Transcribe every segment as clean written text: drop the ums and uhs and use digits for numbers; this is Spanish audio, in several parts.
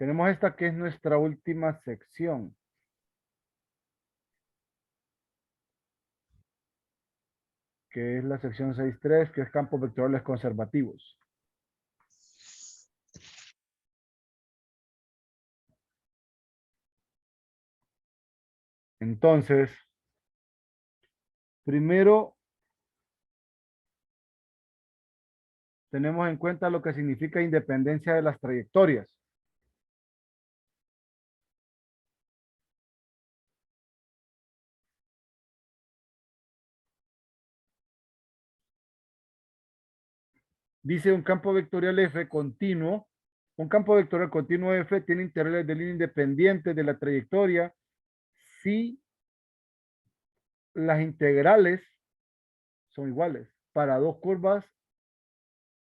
Tenemos esta que es nuestra última sección, que es la sección 6.3, que es campos vectoriales conservativos. Entonces, primero tenemos en cuenta lo que significa independencia de las trayectorias. Dice un campo vectorial F continuo. Un campo vectorial continuo F tiene integrales de línea independientes de la trayectoria si las integrales son iguales para dos curvas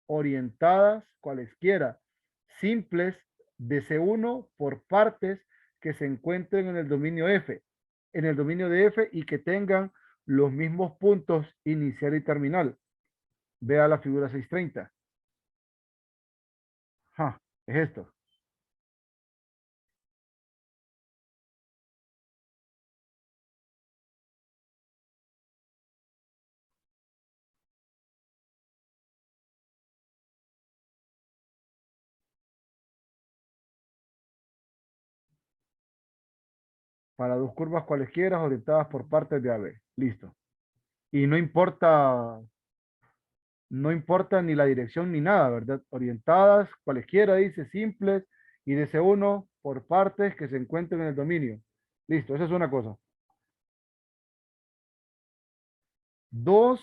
orientadas cualesquiera, simples de C1 por partes que se encuentren en el dominio F, en el dominio de F y que tengan los mismos puntos inicial y terminal. Vea la figura 630. Es esto. Para dos curvas cualesquiera orientadas por partes de AB. Listo. Y no importa ni la dirección ni nada, ¿verdad? Orientadas cualesquiera, dice, simples, y de C1 por partes que se encuentren en el dominio. Listo, esa es una cosa. Dos,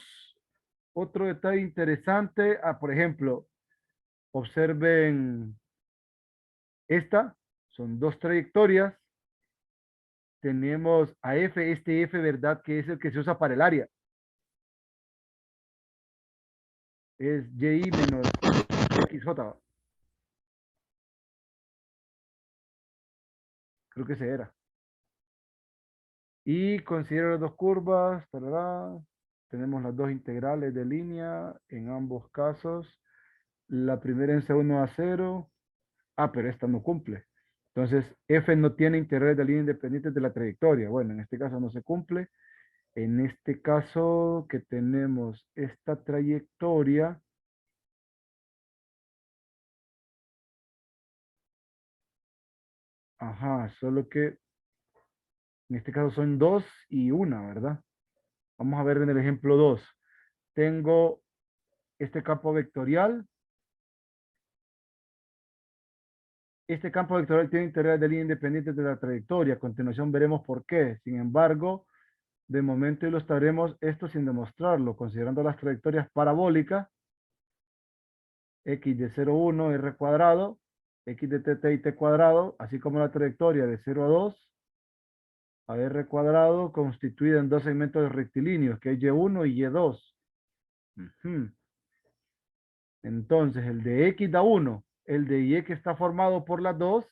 otro detalle interesante, por ejemplo, observen esta, son dos trayectorias. Tenemos a F, este F, ¿verdad? Que es el que se usa para el área. Es Y menos XJ. Creo que ese era. Y considero las dos curvas. Tarará. Tenemos las dos integrales de línea en ambos casos. La primera en C1 a 0. Pero esta no cumple. Entonces, F no tiene integrales de línea independientes de la trayectoria. Bueno, en este caso no se cumple. En este caso que tenemos esta trayectoria, solo que en este caso son dos y una, ¿verdad? Vamos a ver en el ejemplo 2. Tengo este campo vectorial. Este campo vectorial tiene integrales de línea independientes de la trayectoria. A continuación veremos por qué. Sin embargo, de momento ilustraremos esto sin demostrarlo, considerando las trayectorias parabólicas, x de 0,1 r cuadrado, x de t y t cuadrado, así como la trayectoria de 0 a 2 a r cuadrado constituida en dos segmentos rectilíneos, que es y1 y y2. Entonces, el de x da 1, el de y que está formado por las dos,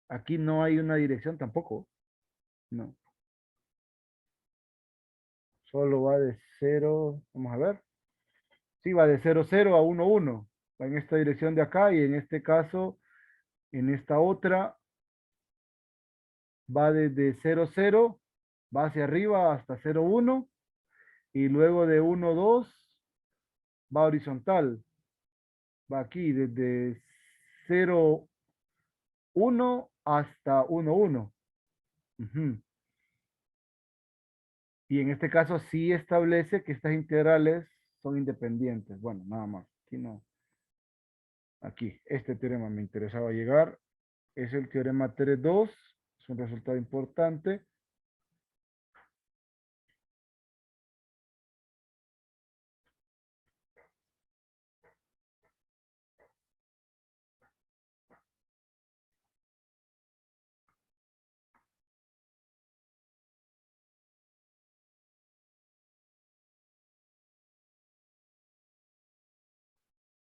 aquí no hay una dirección tampoco. No. Solo va de 0, vamos a ver. Sí, va de 0, 0 a 1, 1. Va en esta dirección de acá y en este caso, en esta otra, va desde 0, 0, va hacia arriba hasta 0, 1 y luego de 1, 2 va horizontal. Va aquí desde 0, 1 hasta 1, 1. Y en este caso sí establece que estas integrales son independientes. Bueno, nada más. Aquí no. Aquí, este teorema me interesaba llegar. Es el teorema 3.2. Es un resultado importante.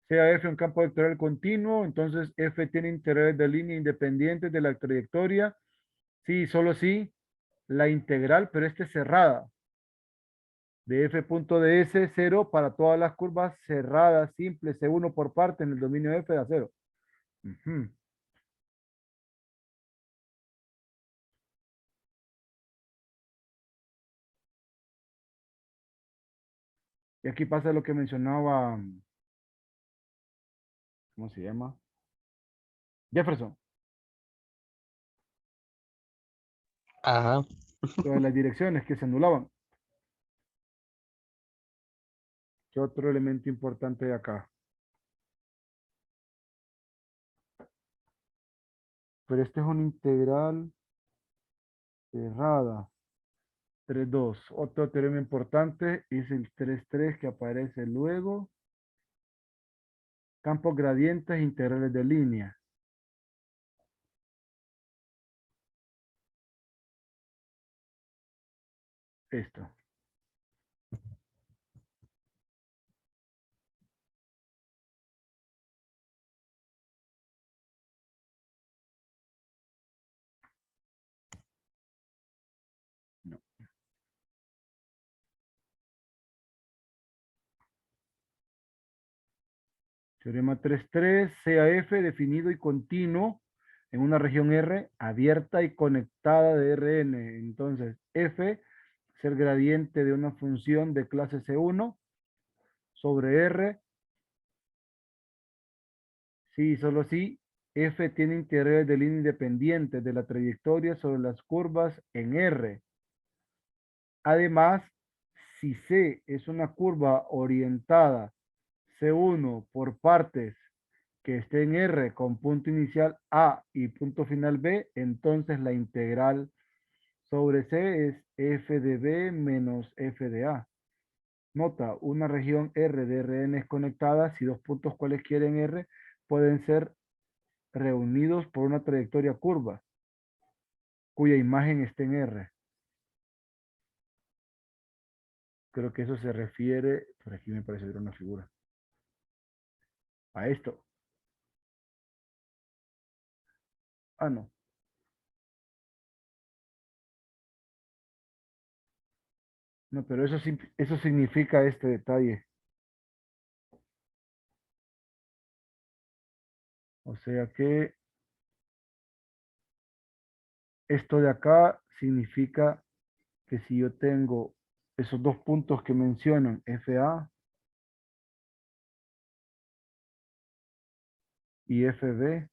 Sea F un campo vectorial continuo, entonces F tiene integrales de línea independientes de la trayectoria. Sí, solo sí, la integral, pero esta es cerrada. De F punto de S, 0 para todas las curvas cerradas, simples, C1 por parte en el dominio F de a 0. Y aquí pasa lo que mencionaba, ¿cómo se llama? Jefferson. Ajá. Todas las direcciones que se anulaban. ¿Qué otro elemento importante hay acá? Pero este es una integral cerrada. 3,2. Otro teorema importante es el 3,3 que aparece luego. Campos gradientes integrales de línea. Esto. No. Teorema 3,3. CAF definido y continuo en una región R abierta y conectada de Rn. Entonces, F es el gradiente de una función de clase C1 sobre R. Sí, solo si F tiene integrales de línea independientes de la trayectoria sobre las curvas en R. Además, si C es una curva orientada C1 por partes que esté en R con punto inicial A y punto final B, entonces la integral sobre C es f de B menos f de A. Nota, una región R de Rn es conectada si dos puntos cualesquiera en R pueden ser reunidos por una trayectoria curva cuya imagen esté en R. Creo que eso se refiere, por aquí me parece ver una figura, a esto. Ah, no. No, pero eso significa este detalle. O sea que esto de acá significa que si yo tengo esos dos puntos que mencionan, FA y FB,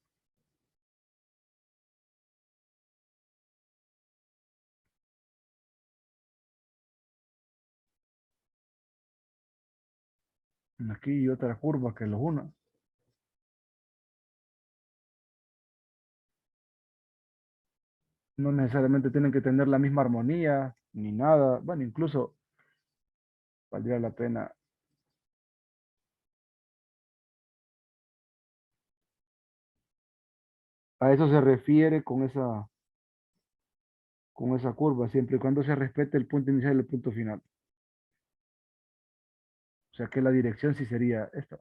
aquí y otra curva que los una, no necesariamente tienen que tener la misma armonía ni nada. Bueno, incluso valdría la pena. A eso se refiere con esa curva, siempre y cuando se respete el punto inicial y el punto final. O sea que la dirección sí sería esta.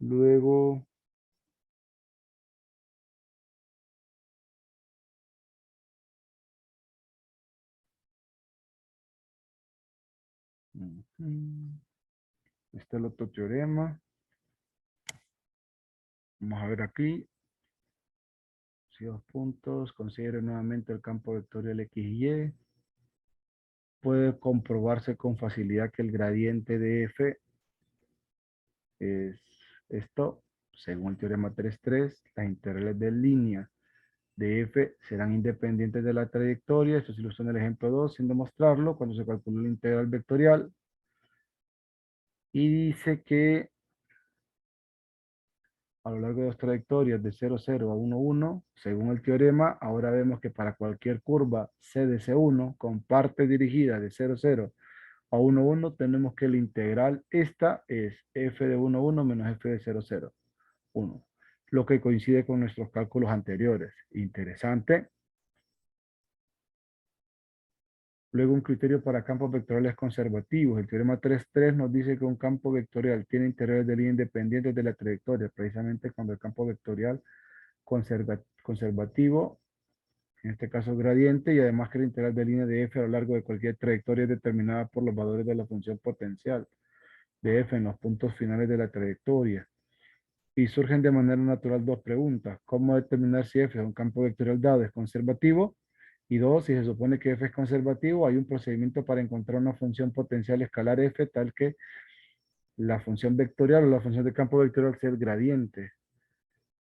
Luego, ujú, está el otro teorema. Vamos a ver aquí. Si dos puntos, considere nuevamente el campo vectorial X y Y. Puede comprobarse con facilidad que el gradiente de F es esto. Según el teorema 3,3, las integrales de línea de F serán independientes de la trayectoria. Esto se ilustra en el ejemplo 2, sin demostrarlo, cuando se calculó la integral vectorial. Y dice que a lo largo de las trayectorias de 0,0 a 1,1, según el teorema, ahora vemos que para cualquier curva C de C1 con parte dirigida de 0,0 a 1,1, tenemos que la integral esta es f de 1,1 menos f de 0,0,1, lo que coincide con nuestros cálculos anteriores. Interesante. Luego un criterio para campos vectoriales conservativos. El teorema 3,3 nos dice que un campo vectorial tiene integrales de línea independientes de la trayectoria, precisamente cuando el campo vectorial conservativo, en este caso gradiente, y además que la integral de línea de f a lo largo de cualquier trayectoria es determinada por los valores de la función potencial de f en los puntos finales de la trayectoria. Y surgen de manera natural dos preguntas. ¿Cómo determinar si f es un campo vectorial dado es conservativo? Y dos, si se supone que f es conservativo, hay un procedimiento para encontrar una función potencial escalar f tal que la función vectorial o la función de campo vectorial sea el gradiente.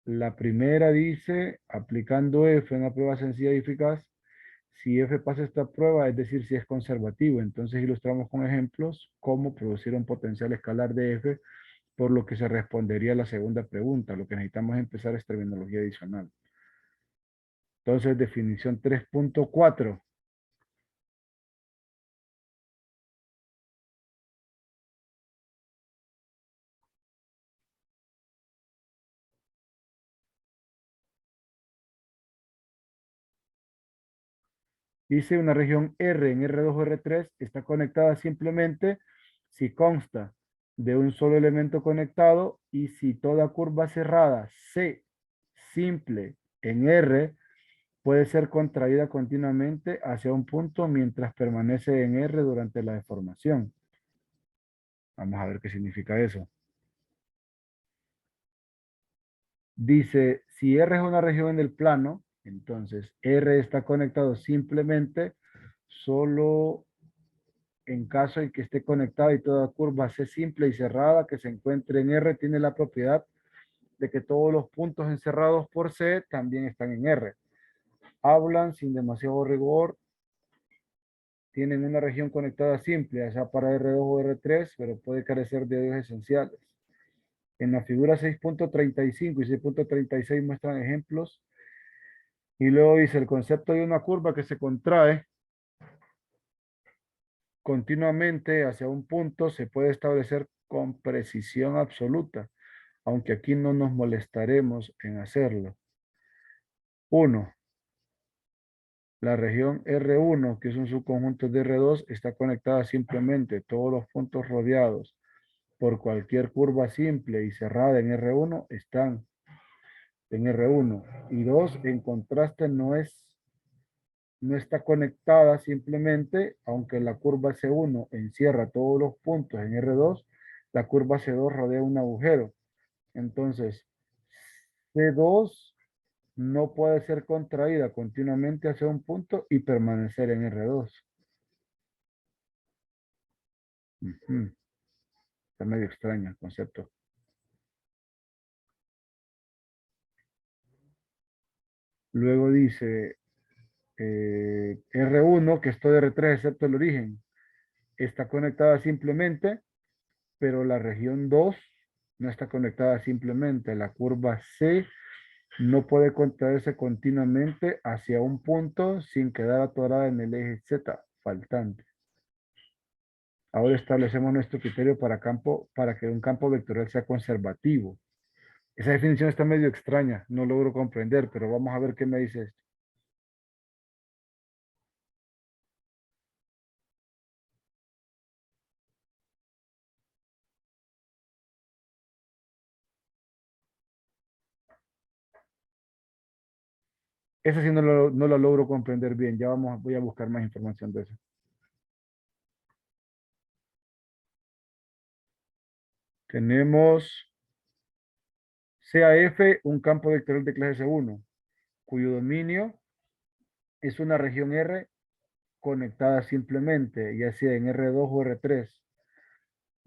La primera dice, aplicando f en una prueba sencilla y eficaz, si f pasa esta prueba, es decir, si es conservativo. Entonces ilustramos con ejemplos cómo producir un potencial escalar de f, por lo que se respondería a la segunda pregunta. Lo que necesitamos empezar es terminología adicional. Entonces, definición 3.4. Dice una región R en R2 o R3 está conectada simplemente si consta de un solo elemento conectado y si toda curva cerrada C simple en R puede ser contraída continuamente hacia un punto mientras permanece en R durante la deformación. Vamos a ver qué significa eso. Dice, si R es una región en el plano, entonces R está conectado simplemente solo en caso de que esté conectado y toda curva C simple y cerrada que se encuentre en R tiene la propiedad de que todos los puntos encerrados por C también están en R. Hablan sin demasiado rigor, tienen una región conectada simple, ya sea para R2 o R3, pero puede carecer de datos esenciales. En la figura 6.35 y 6.36 muestran ejemplos y luego dice el concepto de una curva que se contrae continuamente hacia un punto se puede establecer con precisión absoluta, aunque aquí no nos molestaremos en hacerlo. 1. La región R1, que es un subconjunto de R2, está conectada simplemente. Todos los puntos rodeados por cualquier curva simple y cerrada en R1 están en R1. Y 2, en contraste, no está conectada simplemente, aunque la curva C1 encierra todos los puntos en R2, la curva C2 rodea un agujero. Entonces, C2 no puede ser contraída continuamente hacia un punto y permanecer en R2. Ujú. Está medio extraño el concepto. Luego dice R1, que es todo R3 excepto el origen, está conectada simplemente, pero la región 2 no está conectada simplemente. La curva C no puede contraerse continuamente hacia un punto sin quedar atorada en el eje Z faltante. Ahora establecemos nuestro criterio para que un campo vectorial sea conservativo. Esa definición está medio extraña, no logro comprender, pero vamos a ver qué me dice esto. Esa sí no lo logro comprender bien. Ya voy a buscar más información de eso. Tenemos CAF, un campo vectorial de clase C1, cuyo dominio es una región R conectada simplemente, ya sea en R2 o R3.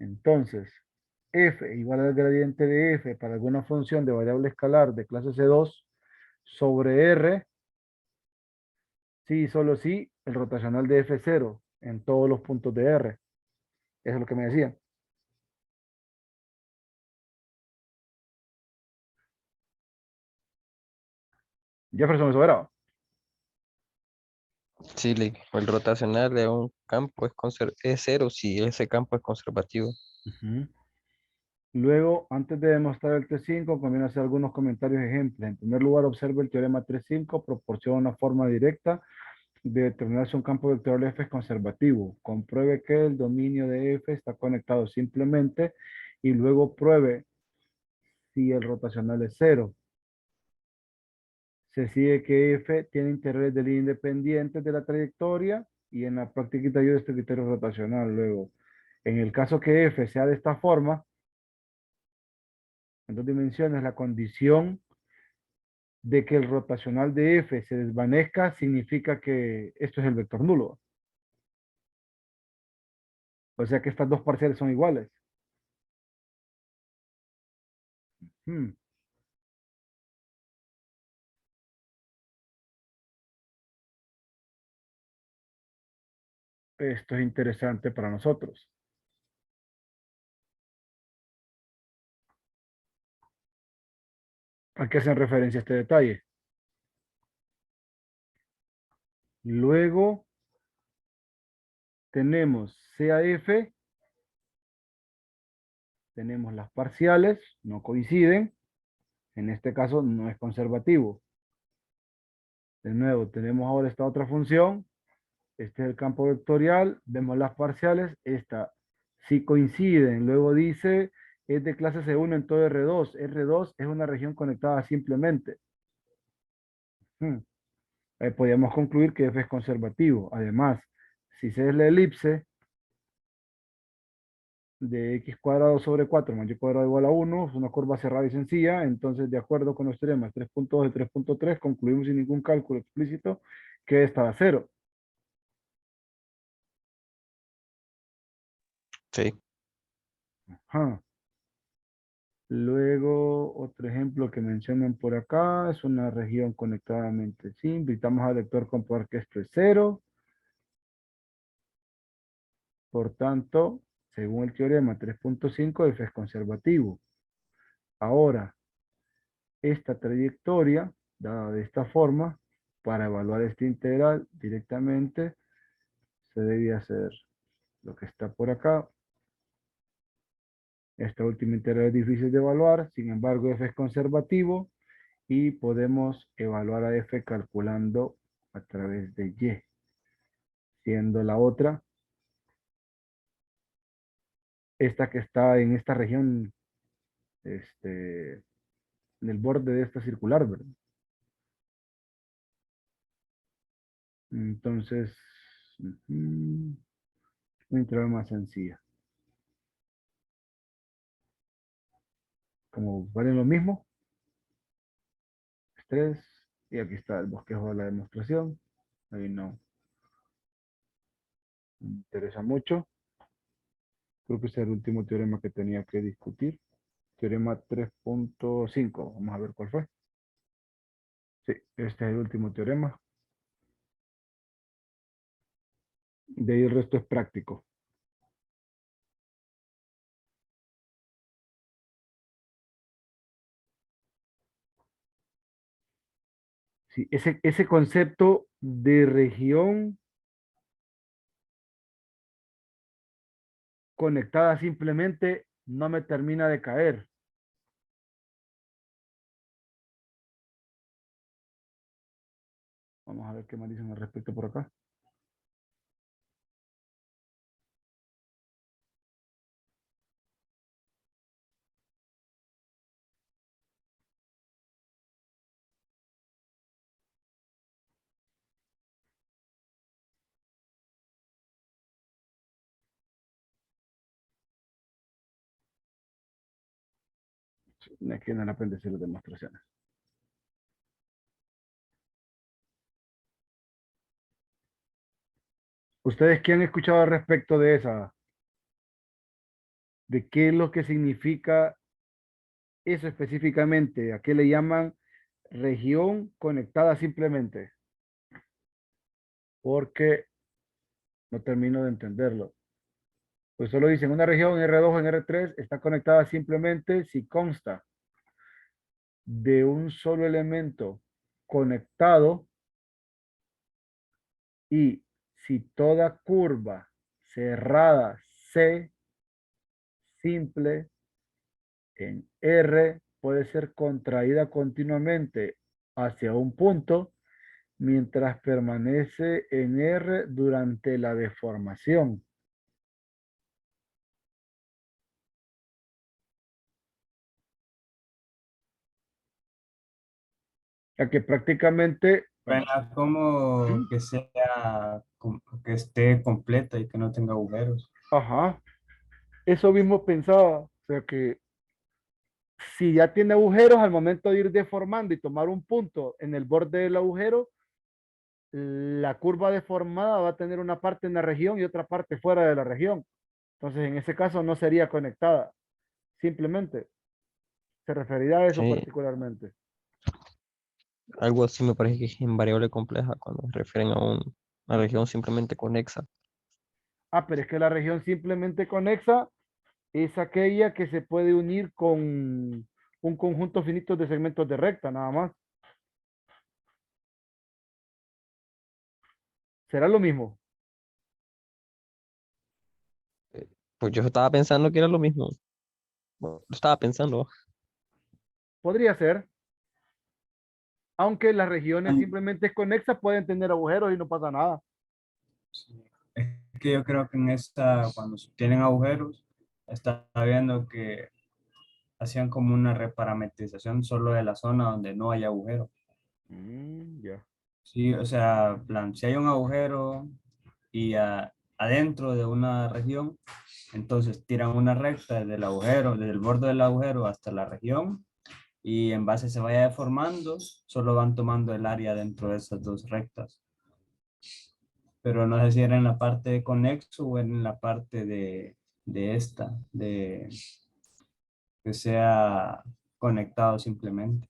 Entonces, F igual al gradiente de F para alguna función de variable escalar de clase C2 sobre R, sí y solo sí, el rotacional de F0 en todos los puntos de R. Eso es lo que me decía. Jefferson Soberano. Sí, el rotacional de un campo es cero si ese campo es conservativo. Ujú. Luego, antes de demostrar el T5, conviene hacer algunos comentarios ejemplos. En primer lugar, observe el teorema 3.5, proporciona una forma directa de determinar si un campo vectorial F es conservativo. Compruebe que el dominio de F está conectado simplemente y luego pruebe si el rotacional es cero. Se sigue que F tiene interiores de línea independientes de la trayectoria y en la práctica yo este criterio rotacional. Luego, en el caso que F sea de esta forma, en 2 dimensiones, la condición de que el rotacional de F se desvanezca significa que esto es el vector nulo. O sea que estas dos parciales son iguales. Hmm, Esto es interesante para nosotros. ¿A qué hacen referencia este detalle? Luego tenemos CAF, tenemos las parciales, no coinciden. En este caso no es conservativo. De nuevo, tenemos ahora esta otra función. Este es el campo vectorial. Vemos las parciales. Esta sí coinciden. Luego dice, es de clase C1 en todo R2. R2 es una región conectada simplemente. Hmm. Podríamos concluir que F es conservativo. Además, si C es la elipse de x cuadrado sobre 4 más y cuadrado igual a 1, es una curva cerrada y sencilla, entonces de acuerdo con los teoremas 3.2 y 3.3, concluimos sin ningún cálculo explícito que esta da 0. Sí. Ajá. Luego, otro ejemplo que mencionan por acá es una región conectadamente simple. Invitamos al lector a comprobar que esto es 0. Por tanto, según el teorema 3.5, F es conservativo. Ahora, esta trayectoria, dada de esta forma, para evaluar esta integral directamente, se debe hacer lo que está por acá. Esta última integral es difícil de evaluar, sin embargo, F es conservativo y podemos evaluar a F calculando a través de Y, siendo la otra, esta que está en esta región, en el borde de esta circular, ¿verdad? Entonces, una integral más sencilla. Como valen lo mismo, 3, y aquí está el bosquejo de la demostración. Ahí no me interesa mucho. Creo que ese es el último teorema que tenía que discutir. Teorema 3.5. Vamos a ver cuál fue. Sí, este es el último teorema. De ahí el resto es práctico. Sí, ese concepto de región conectada simplemente no me termina de caer. Vamos a ver qué más dicen al respecto por acá. Aquí no le aprende a hacer las demostraciones. ¿Ustedes qué han escuchado al respecto de esa? ¿De qué es lo que significa eso específicamente? ¿A qué le llaman región conectada simplemente? Porque no termino de entenderlo. Pues solo dicen una región R2 o en R3 está conectada simplemente si consta de un solo elemento conectado y si toda curva cerrada C simple en R puede ser contraída continuamente hacia un punto mientras permanece en R durante la deformación. Ya que prácticamente, bueno, Suena como ¿mm? que sea, que esté completa y que no tenga agujeros. Ajá, eso mismo pensaba, o sea que Si ya tiene agujeros, al momento de ir deformando y tomar un punto en el borde del agujero, la curva deformada va a tener una parte en la región y otra parte fuera de la región. Entonces, en ese caso no sería conectada. Simplemente se referirá a eso Sí, particularmente. algo así me parece que es en variable compleja cuando se refieren a una región simplemente conexa. Ah, pero es que la región simplemente conexa es aquella que se puede unir con un conjunto finito de segmentos de recta, nada más. ¿Será lo mismo? Pues yo estaba pensando que era lo mismo. Bueno, lo estaba pensando. Podría ser, aunque las regiones An- simplemente conexas pueden tener agujeros y no pasa nada. sí. Es que yo creo que en esta, cuando se tienen agujeros, está viendo que hacían como una reparametrización solo de la zona donde no hay agujero. Ya. Sí, o sea, plan, si hay un agujero y adentro de una región, entonces tiran una recta desde el agujero, desde el borde del agujero hasta la región y en base se vaya deformando, solo van tomando el área dentro de esas dos rectas. Pero no sé si era en la parte de conexo o en la parte de esta, de que sea conectado simplemente.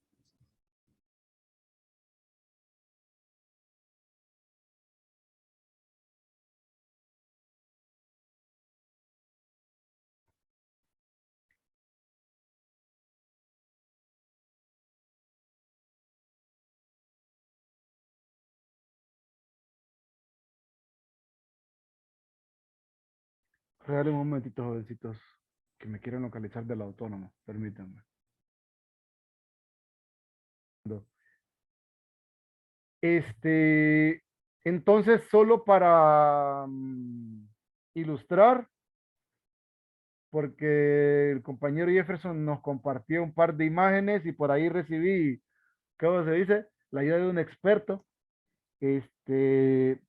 Regalen un momentito, jovencitos, que me quieren localizar del autónomo. Permítanme. Este, entonces, solo para ilustrar, porque el compañero Jefferson nos compartió un par de imágenes y por ahí recibí, ¿cómo se dice? La ayuda de un experto. Este,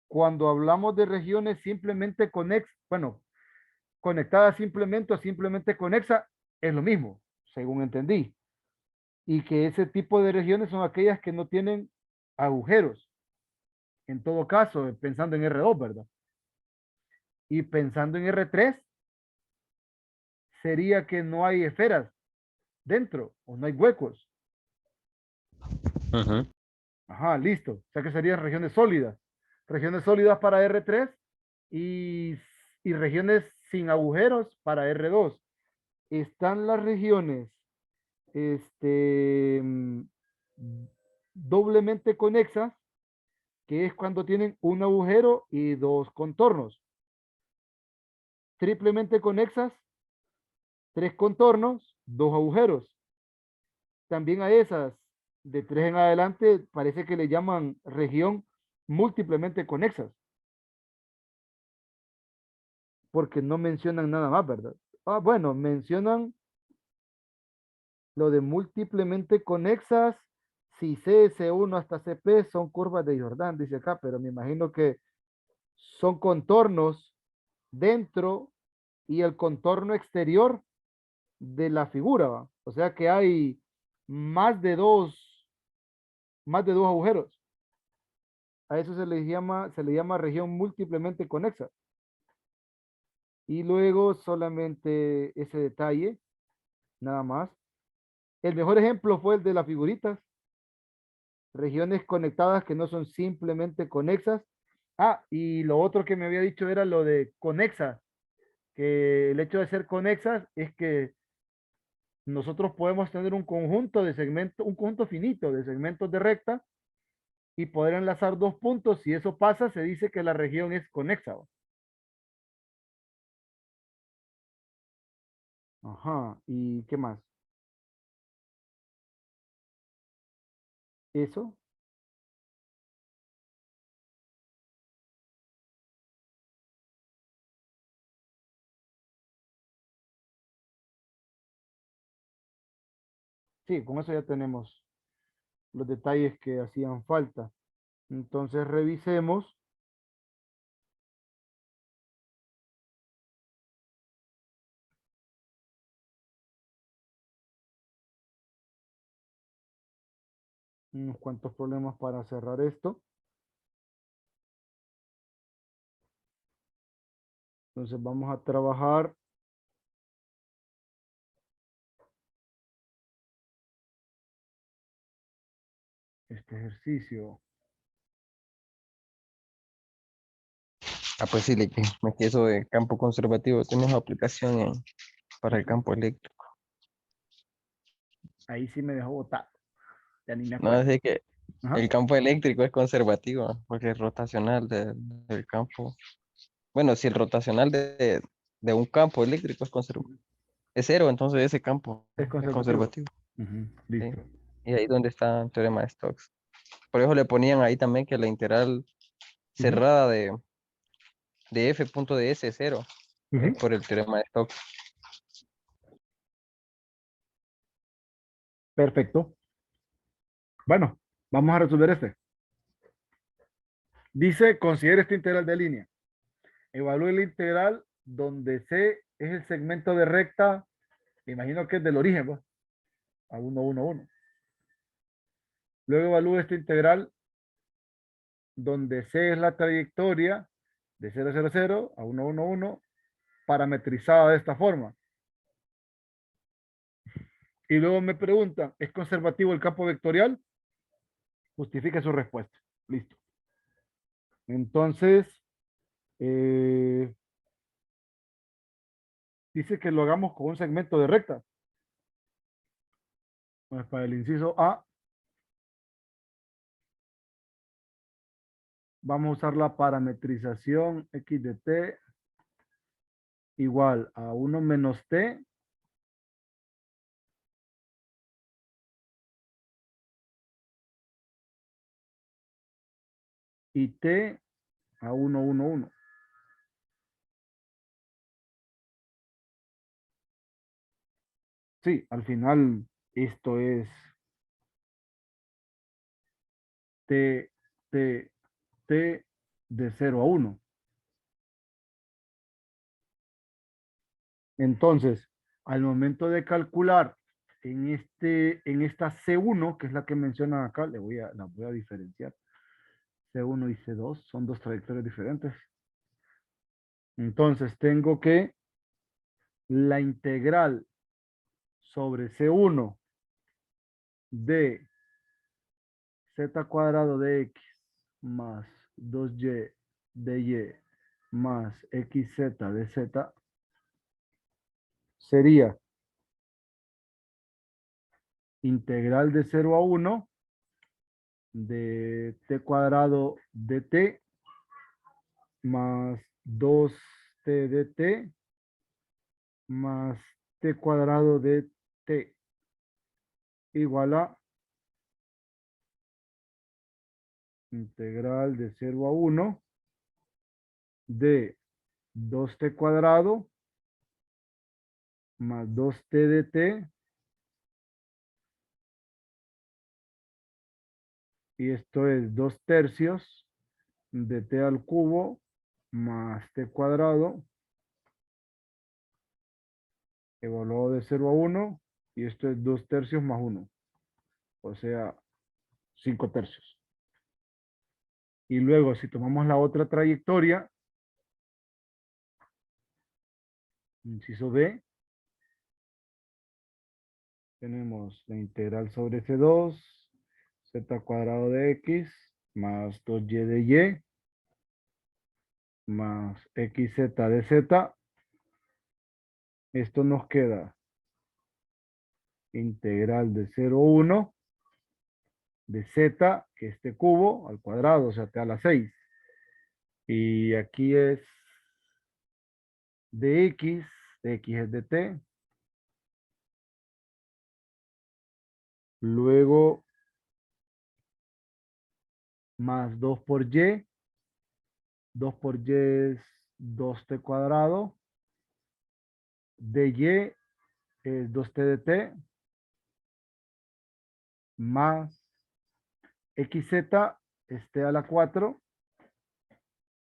cuando hablamos de regiones simplemente bueno, conectadas simplemente o simplemente conexa, es lo mismo, según entendí. Y que ese tipo de regiones son aquellas que no tienen agujeros. En todo caso, pensando en R2, ¿verdad? Y pensando en R3, sería que no hay esferas dentro o no hay huecos. Ujú. Ajá, listo. O sea que serían regiones sólidas. Regiones sólidas para R3 y, y regiones sin agujeros para R2. Están las regiones este, doblemente conexas, que es cuando tienen un agujero y dos contornos. Triplemente conexas, tres contornos, dos agujeros. También a esas de tres en adelante parece que le llaman región múltiplemente conexas, porque no mencionan nada más, ¿verdad? Ah, bueno, mencionan lo de múltiplemente conexas, si CS1 hasta CP son curvas de Jordan, dice acá, pero me imagino que son contornos dentro y el contorno exterior de la figura, ¿va? O sea que hay más de dos, más de dos agujeros. A eso se le llama región múltiplemente conexa. Y luego solamente ese detalle, nada más. El mejor ejemplo fue el de las figuritas, regiones conectadas que no son simplemente conexas. Ah, y lo otro que me había dicho era lo de conexas, que el hecho de ser conexas es que nosotros podemos tener un conjunto de segmentos, un conjunto finito de segmentos de recta y poder enlazar dos puntos. Si eso pasa, se dice que la región es conexa. Ajá, ¿y qué más? Eso. Sí, con eso ya tenemos los detalles que hacían falta. Entonces revisemos. unos cuantos problemas para cerrar esto. Entonces vamos a trabajar este ejercicio. Ah, pues sí, me quedé eso de campo conservativo. Tenemos aplicación para el campo eléctrico. Ahí sí me dejó botar. Ya ni me No, acuerdo. es que Ajá. el campo eléctrico es conservativo, porque es rotacional del campo. Bueno, si el rotacional de un campo eléctrico es cero, entonces ese campo Es es conservativo. conservativo. Ujú, ¿Sí? listo. Y ahí donde está el teorema de Stokes. Por eso le ponían ahí también que la integral Ujú, cerrada de f punto de s es cero. Es ujú. por el teorema de Stokes. Perfecto. Bueno, vamos a resolver este. Dice, considere esta integral de línea. Evalúe la integral donde C es el segmento de recta, me imagino que es del origen, pues, a 1, 1, 1. Luego evalúe esta integral donde C es la trayectoria de 0, 0, 0 a 1, 1, 1, parametrizada de esta forma. Y luego me preguntan, ¿es conservativo el campo vectorial? Justifique su respuesta. Listo. Entonces, eh, dice que lo hagamos con un segmento de recta. Pues para el inciso A, vamos a usar la parametrización x de t igual a 1 menos t y t a 1, 1, 1. Sí, al final esto es t, t, t de 0 a 1. Entonces, al momento de calcular en esta C1, que es la que mencionan acá, la voy a diferenciar. C1 y C2 son dos trayectorias diferentes. Entonces, tengo que la integral sobre C1 de z cuadrado de x más 2y de y más xz de z sería integral de 0 a 1 de t cuadrado de t más 2t de t más t cuadrado de t igual a integral de 0 a 1 de 2t cuadrado más 2t de t y esto es 2 tercios de t al cubo más t cuadrado evaluado de 0 a 1 y esto es 2 tercios más 1, o sea 5 tercios. Y luego si tomamos la otra trayectoria, inciso B, tenemos la integral sobre C2, z cuadrado de x más 2y de y más xz de z. Esto nos queda integral de 0 a 1 de z, que este cubo al cuadrado, o sea, te da la 6. Y aquí es de x es de t. Luego más 2 por y. 2 por y es 2t cuadrado. De y es 2t de t. Más xz es t a la 4.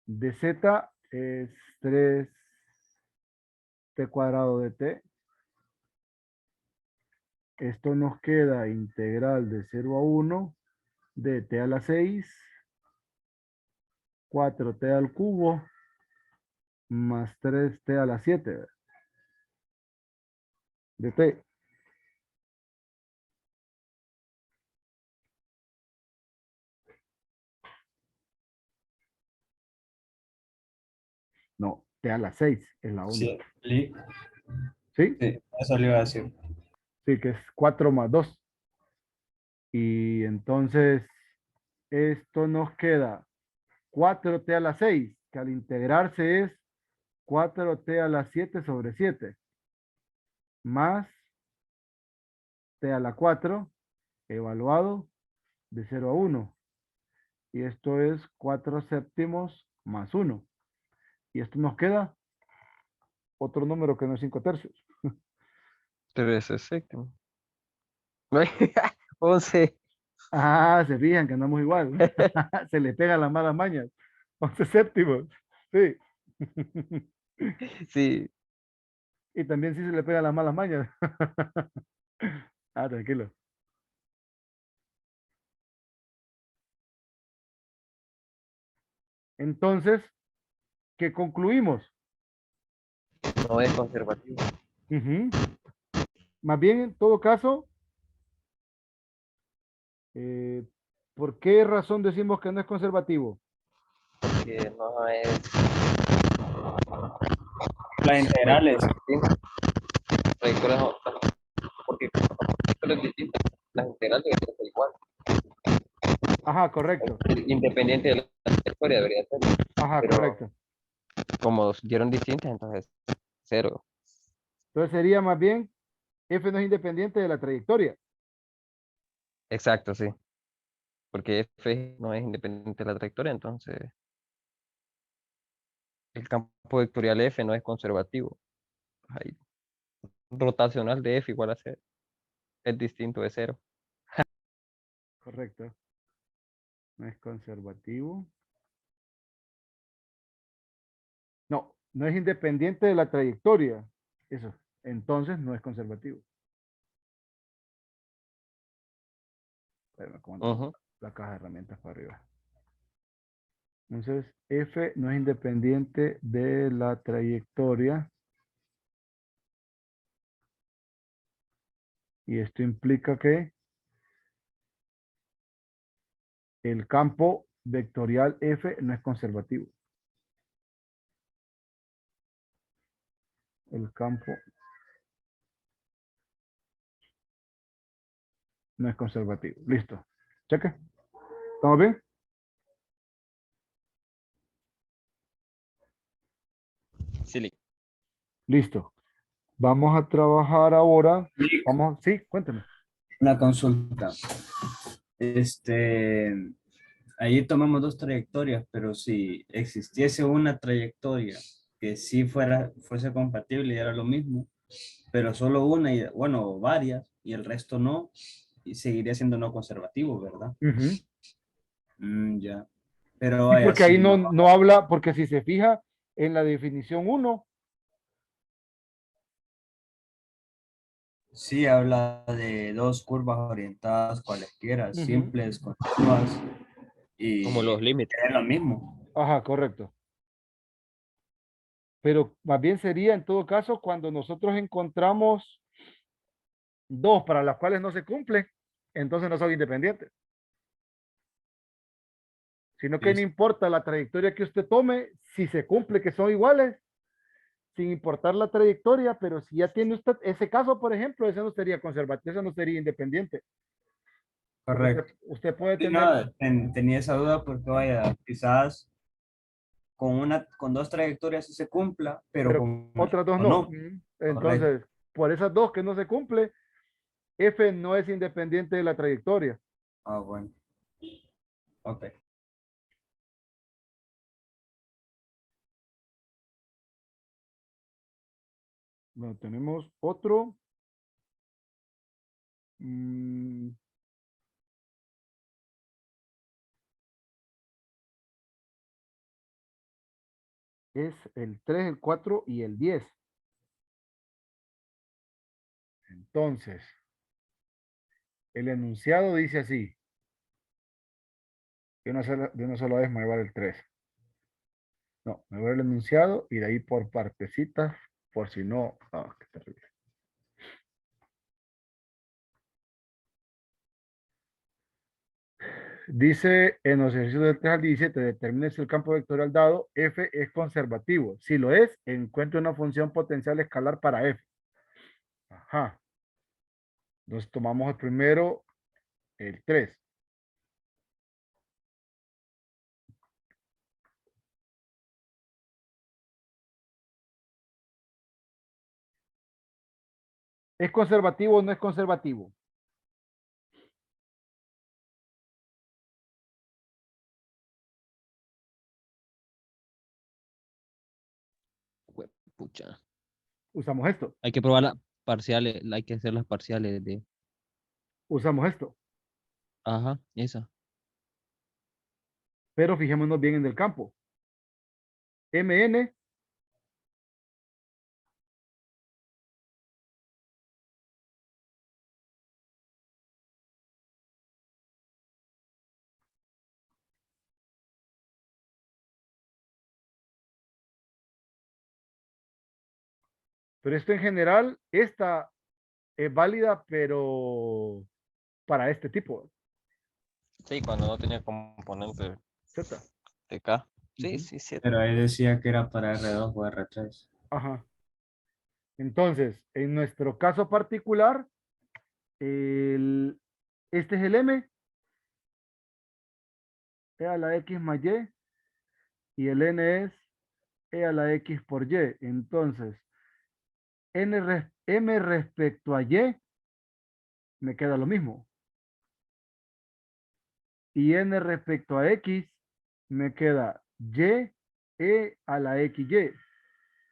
De z es 3t cuadrado de t. Esto nos queda integral de 0 a 1 de t a la 6, 4t al cubo, más 3t a la 7 de t. No, t a la 6 es la Sí, única. sí, ¿Sí? eso le iba a decir. Sí, que es 4 más 2. Y entonces, esto nos queda 4t a la 6, que al integrarse es 4t a la 7 sobre 7, más t a la 4, evaluado de 0 a 1. Y esto es 4 séptimos más 1. Y esto nos queda otro número que no es 5 tercios. 13 séptimo. 11. Ah, se fijan que andamos igual. Se le pega las malas mañas. 11 séptimos. Sí. Sí, Y también sí se le pega las malas mañas. Ah, tranquilo. Entonces, ¿qué concluimos? no es conservativo. Ujú. Más bien, en todo caso, eh, ¿por qué razón decimos que no es conservativo? Que no es Las integrales. distintas. Trayectorias no, porque como son trayectorias distintas, las integrales deberían ser igual. Ajá, correcto. Independiente de la trayectoria debería ser. Ajá, Pero correcto. como dieron distintas, entonces cero. Entonces sería más bien, F no es independiente de la trayectoria. Exacto, sí. Porque F no es independiente de la trayectoria, entonces el campo vectorial F no es conservativo. Ahí, rotacional de F igual a cero. Es distinto de cero. Correcto. No es conservativo. No, no es independiente de la trayectoria. Eso. Entonces no es conservativo. Espérame, ¿cómo Ujú. la caja de herramientas para arriba? Entonces, F no es independiente de la trayectoria. Y esto implica que el campo vectorial F no es conservativo. El campo no es conservativo. Listo. Cheque. ¿Estamos bien? Sí, Listo. Vamos a trabajar ahora. Vamos, sí, cuéntame. Una consulta. Ahí tomamos dos trayectorias, pero si existiese una trayectoria que sí fuese compatible y era lo mismo, pero solo una, y, bueno, varias, y el resto no, y seguiría siendo no conservativo, ¿verdad? Ujú. Ya. Pero Sí, vaya, porque ahí si no, no, no habla, porque si se fija en la definición uno, sí habla de dos curvas orientadas cualesquiera, ujú, simples, continuas, como y los límites. es lo mismo. ajá, correcto. Pero más bien sería en todo caso cuando nosotros encontramos dos para las cuales no se cumple, entonces no son independientes. Sino que no Listo. importa la trayectoria que usted tome, si se cumple que son iguales, sin importar la trayectoria, pero si ya tiene usted ese caso, por ejemplo, ese no sería conservativo, ese no sería independiente. Porque usted, Correcto. usted puede Sí, tener, no, tenía esa duda porque vaya, quizás con dos trayectorias sí se cumpla, pero pero con el otras dos resto no. no. Correcto. Entonces, por esas dos que no se cumple, F no es independiente de la trayectoria. Ah, bueno. Ok. Bueno, tenemos otro. mm, es el 3, el 4 y el 10. Entonces, el enunciado dice así. de una sola vez me voy a llevar el 3. No, me voy al enunciado y de ahí por partecitas, por si no. Ah, qué terrible. Dice en los ejercicios del 3 al 17, determine si el campo vectorial dado f es conservativo. Si lo es, encuentre una función potencial escalar para f. Ajá. Entonces tomamos el primero, el 3. ¿Es conservativo o no es conservativo? Pucha. Usamos esto. Hay que probar las parciales, hay que hacer las parciales de. Usamos esto. Ajá, esa. Pero fijémonos bien en el campo. MN pero esto en general, esta es válida, pero para este tipo, Sí, cuando no tenía componente Z. de K. Sí, Ujú. sí, sí. Pero ahí decía que era para R2 o R3. Ajá. Entonces, en nuestro caso particular, este es el M, E a la X más Y, y el N es E a la X por Y. Entonces, M respecto a Y, me queda lo mismo. Y N respecto a X, me queda Y, E a la XY.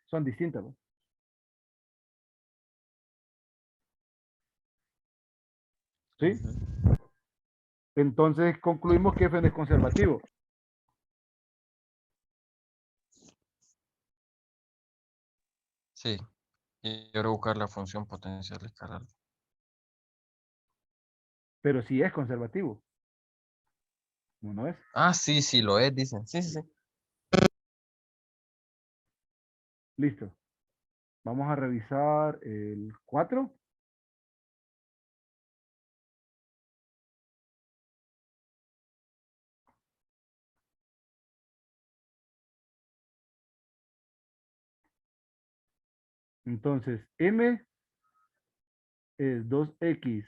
Son distintas, ¿no? ¿Sí? Ujú. Entonces concluimos que F no es conservativo. Sí. Y ahora buscar la función potencial escalar. Pero sí es conservativo. ¿No es? Ah, sí, sí lo es, dicen. Sí, sí, sí. Listo. Vamos a revisar el 4. Entonces, M es 2x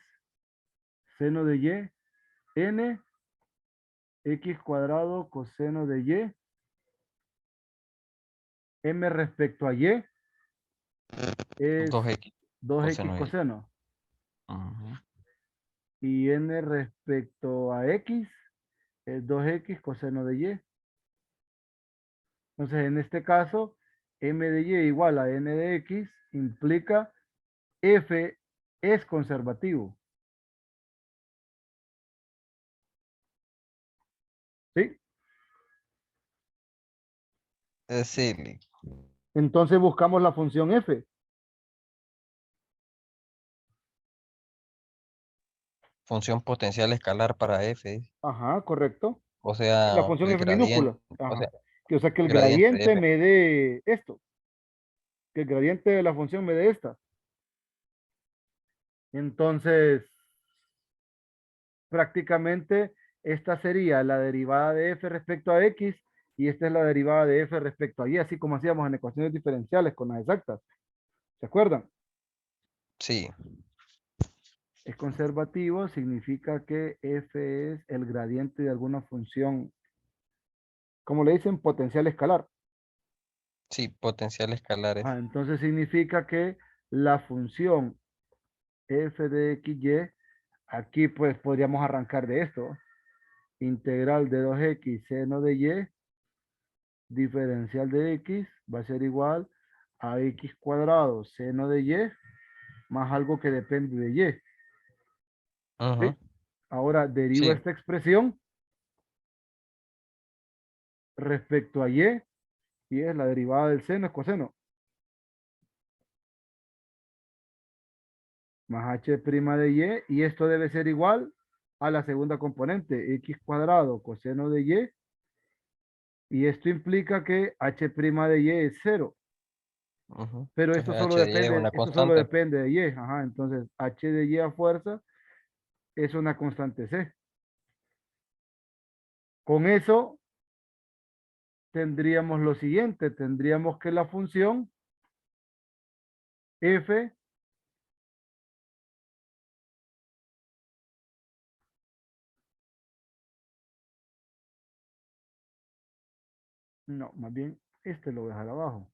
seno de Y, N, x cuadrado coseno de Y, M respecto a Y es 2x 2x coseno de Y. coseno. Ujú. Y N respecto a X es 2x coseno de Y. Entonces, en este caso, M de Y igual a N de X implica F es conservativo. ¿Sí? Sí, Entonces buscamos la función F. función potencial escalar para f. Ajá, correcto. O La sea, función el F gradiente. minúscula. O Ajá. sea, O sea, que el gradiente de gradiente f. me dé esto. Que el gradiente de la función me dé esta. Entonces, prácticamente esta sería la derivada de f respecto a x y esta es la derivada de f respecto a y, así como hacíamos en ecuaciones diferenciales con las exactas. ¿Se acuerdan? Sí. Es conservativo, significa que f es el gradiente de alguna función, como le dicen, potencial escalar. Sí, potencial escalar f. Ah, entonces significa que la función f de x, y, aquí pues podríamos arrancar de esto. Integral de 2x seno de y, diferencial de x, va a ser igual a x cuadrado seno de y, más algo que depende de y. ¿Sí? Ujú. Ahora derivo Sí. esta expresión respecto a y es la derivada del seno es coseno. Más h' de y esto debe ser igual a la segunda componente, x cuadrado coseno de y. Y esto implica que h' de y es 0. Ujú. Pero Entonces h de y es una esto solo constante. depende de y. Ajá, entonces h de y a fuerza es una constante c. Con eso tendríamos lo siguiente. Tendríamos que la función f no, más bien este lo voy a dejar abajo.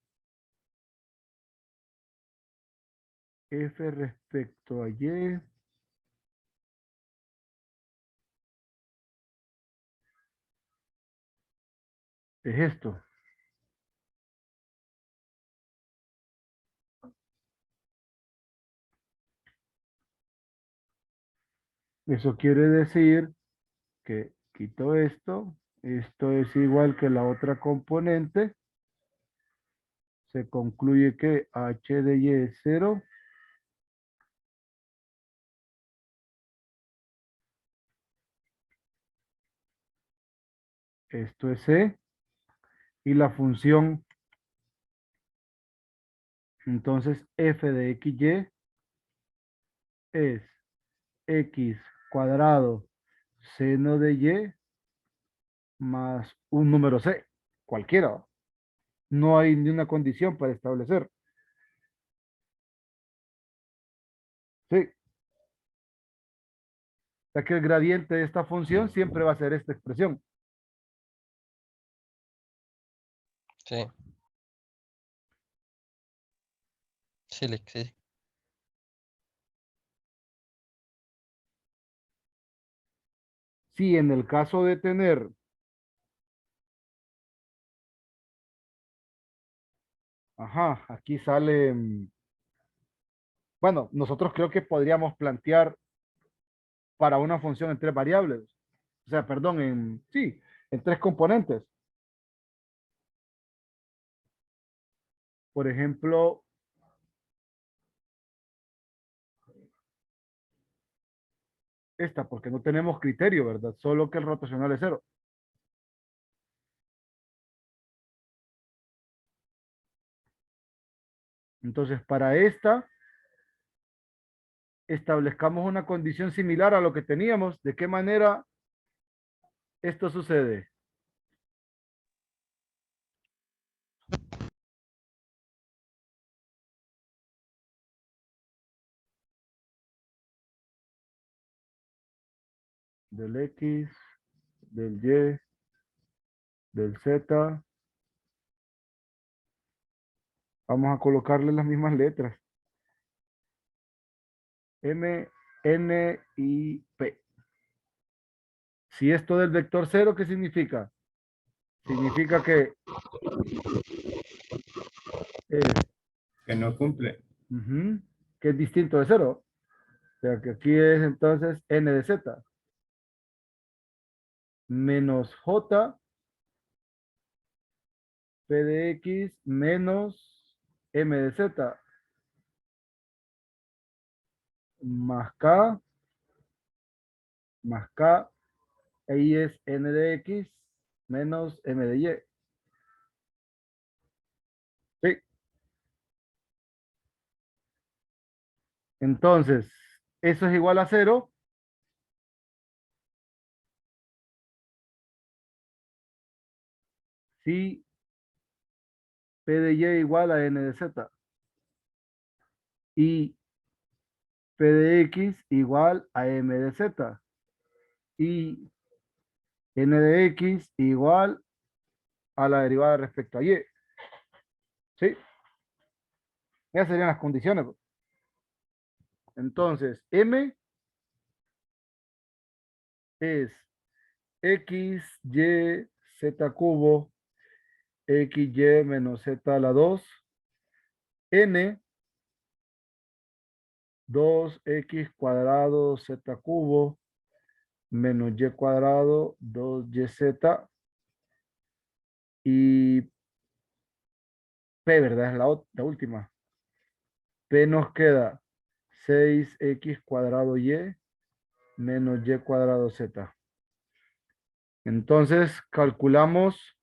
F respecto a y es esto. Eso quiere decir que quito esto. Esto es igual que la otra componente. Se concluye que h de y es 0. Esto es c. Y la función, entonces f de xy es x cuadrado seno de y más un número c, cualquiera. No hay ni una condición para establecer. Sí. O sea que el gradiente de esta función siempre va a ser esta expresión. Sí. Sí, sí. Si en el caso de tener ajá, aquí sale, bueno, nosotros creo que podríamos plantear para una función en tres variables. O sea, perdón, sí, en tres componentes. Por ejemplo, esta, porque no tenemos criterio, ¿verdad? Solo que el rotacional es 0. Entonces, para esta, establezcamos una condición similar a lo que teníamos. ¿De qué manera esto sucede? Del X, del Y, del Z. Vamos a colocarle las mismas letras. M, N y P. Si esto del vector 0, ¿qué significa? Significa que es, Que no cumple. que es distinto de 0. O sea, que aquí es entonces N de Z menos J P de X menos M de Z más K, ahí es N de X menos M de Y. Sí. Entonces, eso es igual a 0 si P de Y igual a N de Z y P de X igual a M de Z y N de X igual a la derivada respecto a Y. ¿Sí? Esas serían las condiciones. Entonces, M es X, Y, Z cubo, XY menos Z a la 2, N, 2X cuadrado Z cubo, menos Y cuadrado, 2YZ, y P, ¿verdad? Es la última. P nos queda 6X cuadrado Y, menos y cuadrado z. Entonces, calculamos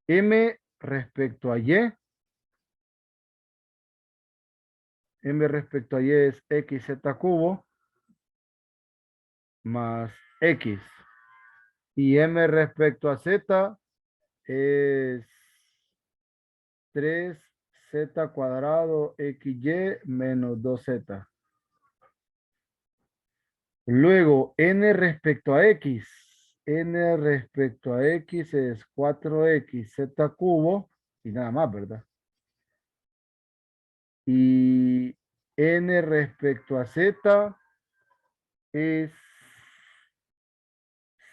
m respecto a y. M respecto a y es xz cubo más x. Y m respecto a z es 3z cuadrado xy menos 2z. Luego, n respecto a x. N respecto a x es 4xz cubo y nada más, ¿verdad? Y n respecto a z es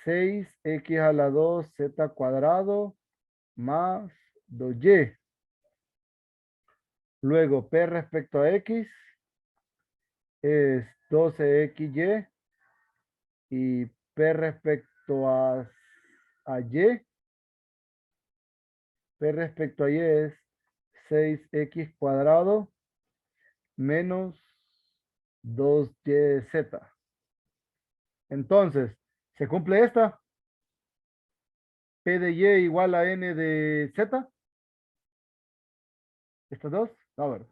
6x a la 2 z cuadrado más 2y. Luego, p respecto a x es 12xy y p respecto a y, p respecto a y es 6x cuadrado menos 2yz. Entonces, ¿se cumple esta? P de y igual a n de z. ¿Estas dos? A ver.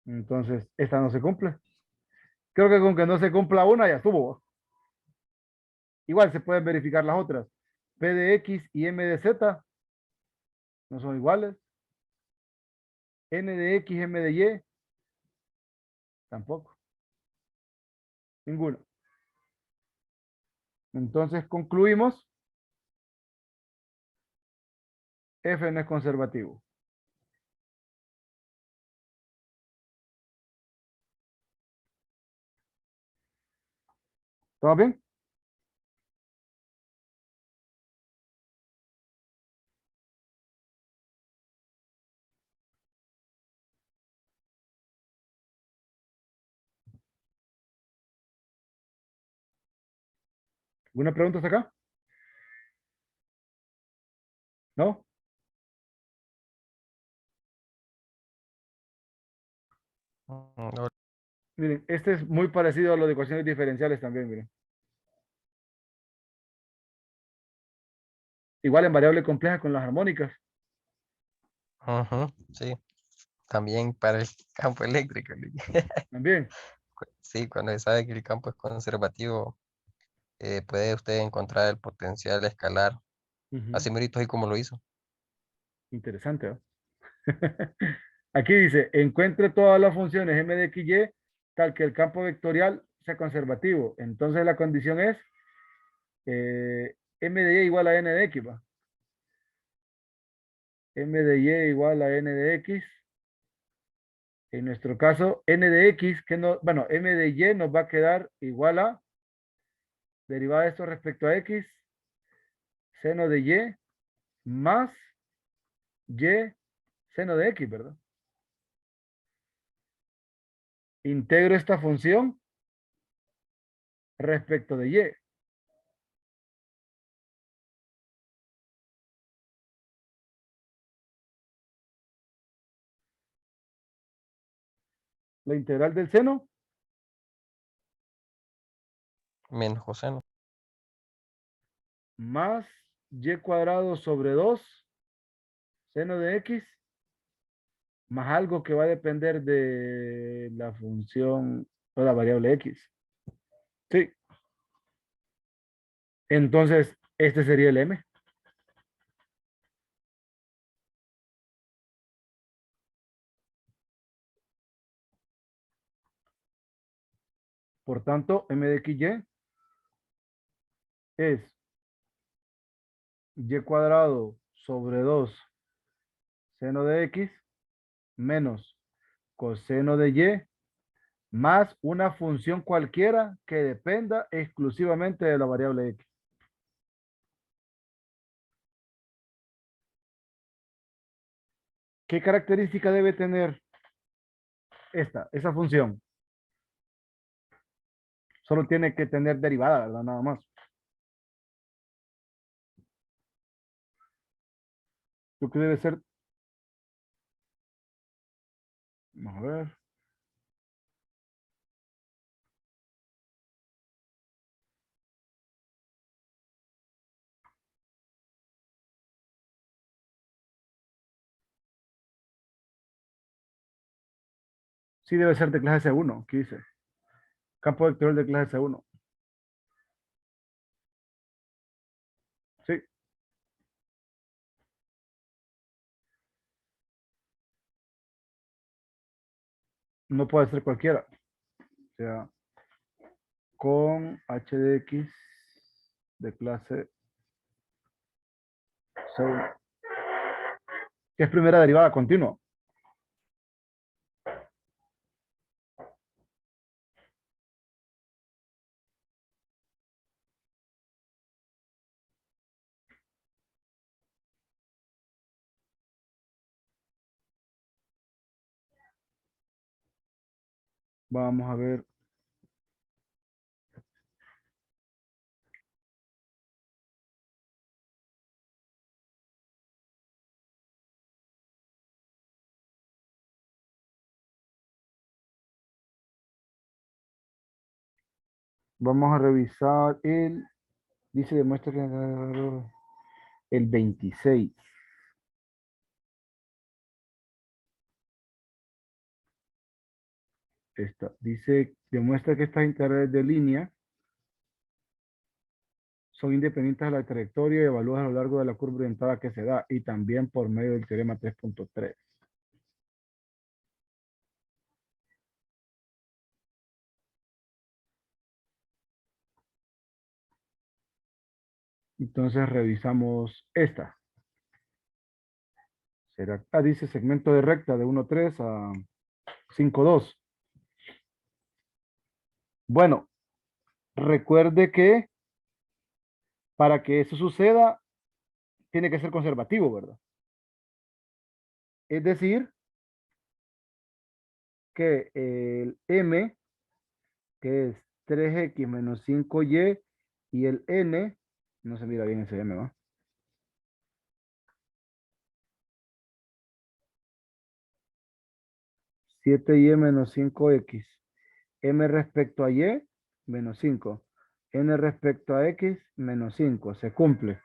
Entonces, esta no se cumple. Creo que con que no se cumpla una ya estuvo. Igual se pueden verificar las otras. P de x y m de z no son iguales. N de x, m de y tampoco. Ninguno. Entonces concluimos. F no es conservativo. ¿Todo bien? ¿Alguna pregunta hasta acá? ¿No? No, Miren, este es muy parecido a lo de ecuaciones diferenciales también, miren. Igual en variable compleja con las armónicas. ujú, sí, también para el campo eléctrico. También. Sí, cuando se sabe que el campo es conservativo, puede usted encontrar el potencial escalar, Ujú. así merito y como lo hizo. Interesante, ¿no? Aquí dice, encuentre todas las funciones m de x, y tal que el campo vectorial sea conservativo. Entonces la condición es m de y igual a n de x, ¿va? M de y igual a n de x. En nuestro caso, n de x, que no, bueno, m de y nos va a quedar igual a derivada de esto respecto a x, seno de y más y seno de x, ¿verdad? Integro esta función respecto de y. La integral del seno Menos coseno. más y cuadrado sobre 2 seno de x más algo que va a depender de la función o la variable x. Sí. Entonces, este sería el m. Por tanto, m de xy es y cuadrado sobre 2 seno de x menos coseno de y más una función cualquiera que dependa exclusivamente de la variable x. ¿Qué característica debe tener esa función? Solo tiene que tener derivada, ¿verdad? Nada más. Lo que debe ser Vamos a ver. Sí, debe ser de clase C1. ¿Qué dice? Campo vectorial de clase C1. Sí. No puede ser cualquiera. O sea, con h de x de clase C1. Es primera derivada continua. Vamos a ver. Vamos a revisar dice, demuestra que el 26. Dice, demuestra que estas integrales de línea son independientes de la trayectoria y evalúan a lo largo de la curva orientada que se da y también por medio del teorema 3.3. Entonces revisamos esta. Dice segmento de recta de 1,3 a 5,2. Bueno, recuerde que para que eso suceda, tiene que ser conservativo, ¿verdad? Es decir, que el m, que es 3x menos 5y, y el n, no se mira bien ese m, ¿va? 7y menos 5x. M respecto a y, menos 5. N respecto a x, menos 5. Se cumple.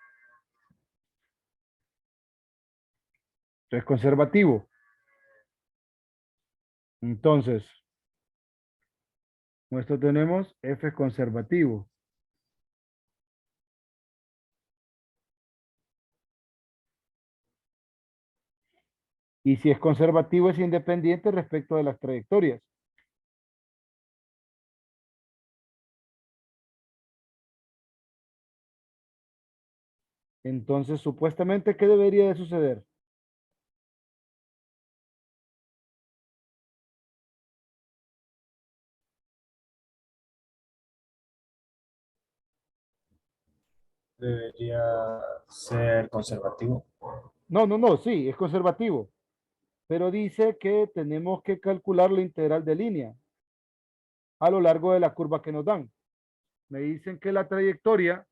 Es conservativo. Entonces, nuestro tenemos f es conservativo. Y si es conservativo, es independiente respecto de las trayectorias. Entonces, supuestamente, ¿qué debería de suceder? Debería ser conservativo. No, sí, es conservativo. Pero dice que tenemos que calcular la integral de línea a lo largo de la curva que nos dan. Me dicen que la trayectoria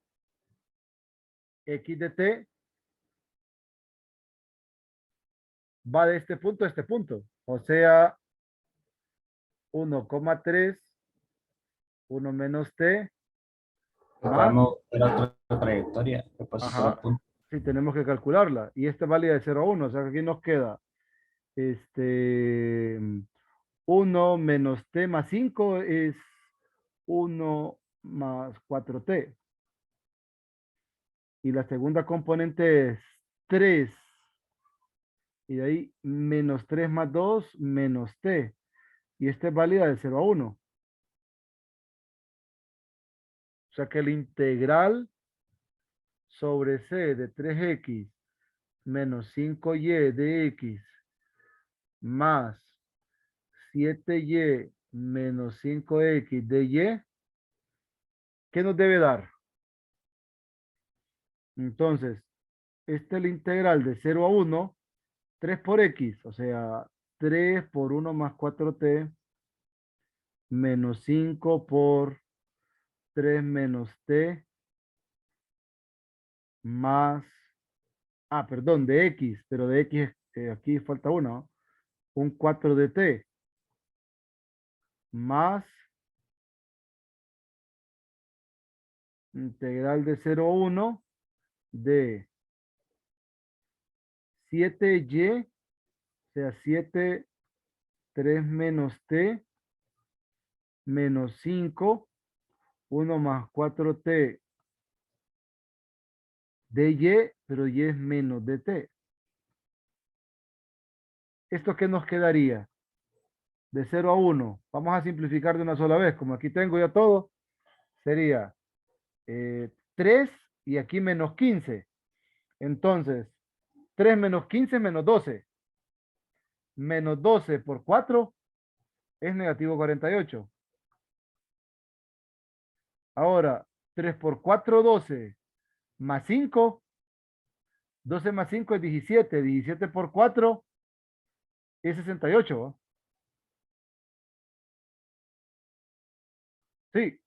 x de t va de este punto a este punto. O sea, 1,3, 1 menos t, Pero más, podemos ver otra trayectoria que pasa por el ajá, punto. sí tenemos que calcularla. Y esta válida de 0 a 1, o sea que aquí nos queda este 1 menos t más 5 es 1 más 4t. Y la segunda componente es 3. Y de ahí menos 3 más 2 menos t. Y esta es válida de 0 a 1. O sea que el integral sobre c de 3x menos 5y de x más 7y menos 5x de y, ¿qué nos debe dar? Entonces, este es el integral de 0 a 1, 3 por x, o sea, 3 por 1 más 4t, menos 5 por 3 menos t, más, perdón, de x, pero de x aquí falta 1, un 4 de t. más integral de 0 a 1 de 7y, o sea, 7, 3 menos t, menos 5, 1 más 4t de y, pero y es menos de t. ¿Esto qué nos quedaría? De 0 a 1. Vamos a simplificar de una sola vez. Como aquí tengo ya todo, sería 3 y aquí menos 15. Entonces, 3 menos 15 menos 12. Menos 12 por 4 es negativo 48. Ahora, 3 por 4, 12. Más 5. 12 más 5 es 17. 17 por 4 es 68. ¿No? Sí.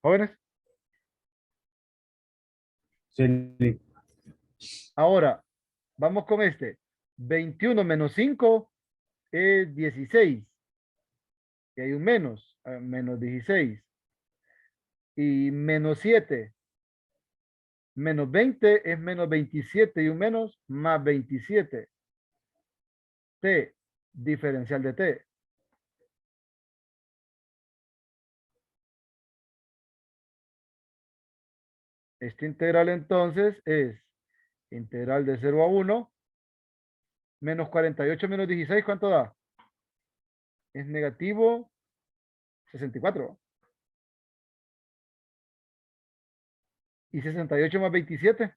Jóvenes. Sí. Ahora, vamos con este. 21 menos 5 es 16. Y hay un menos. Menos 16. Y menos 7. Menos 20 es menos 27 y un menos más 27. T, diferencial de T. Esta integral entonces es integral de 0 a 1 menos 48 menos 16, ¿cuánto da? Es negativo 64. ¿Y 68 más 27?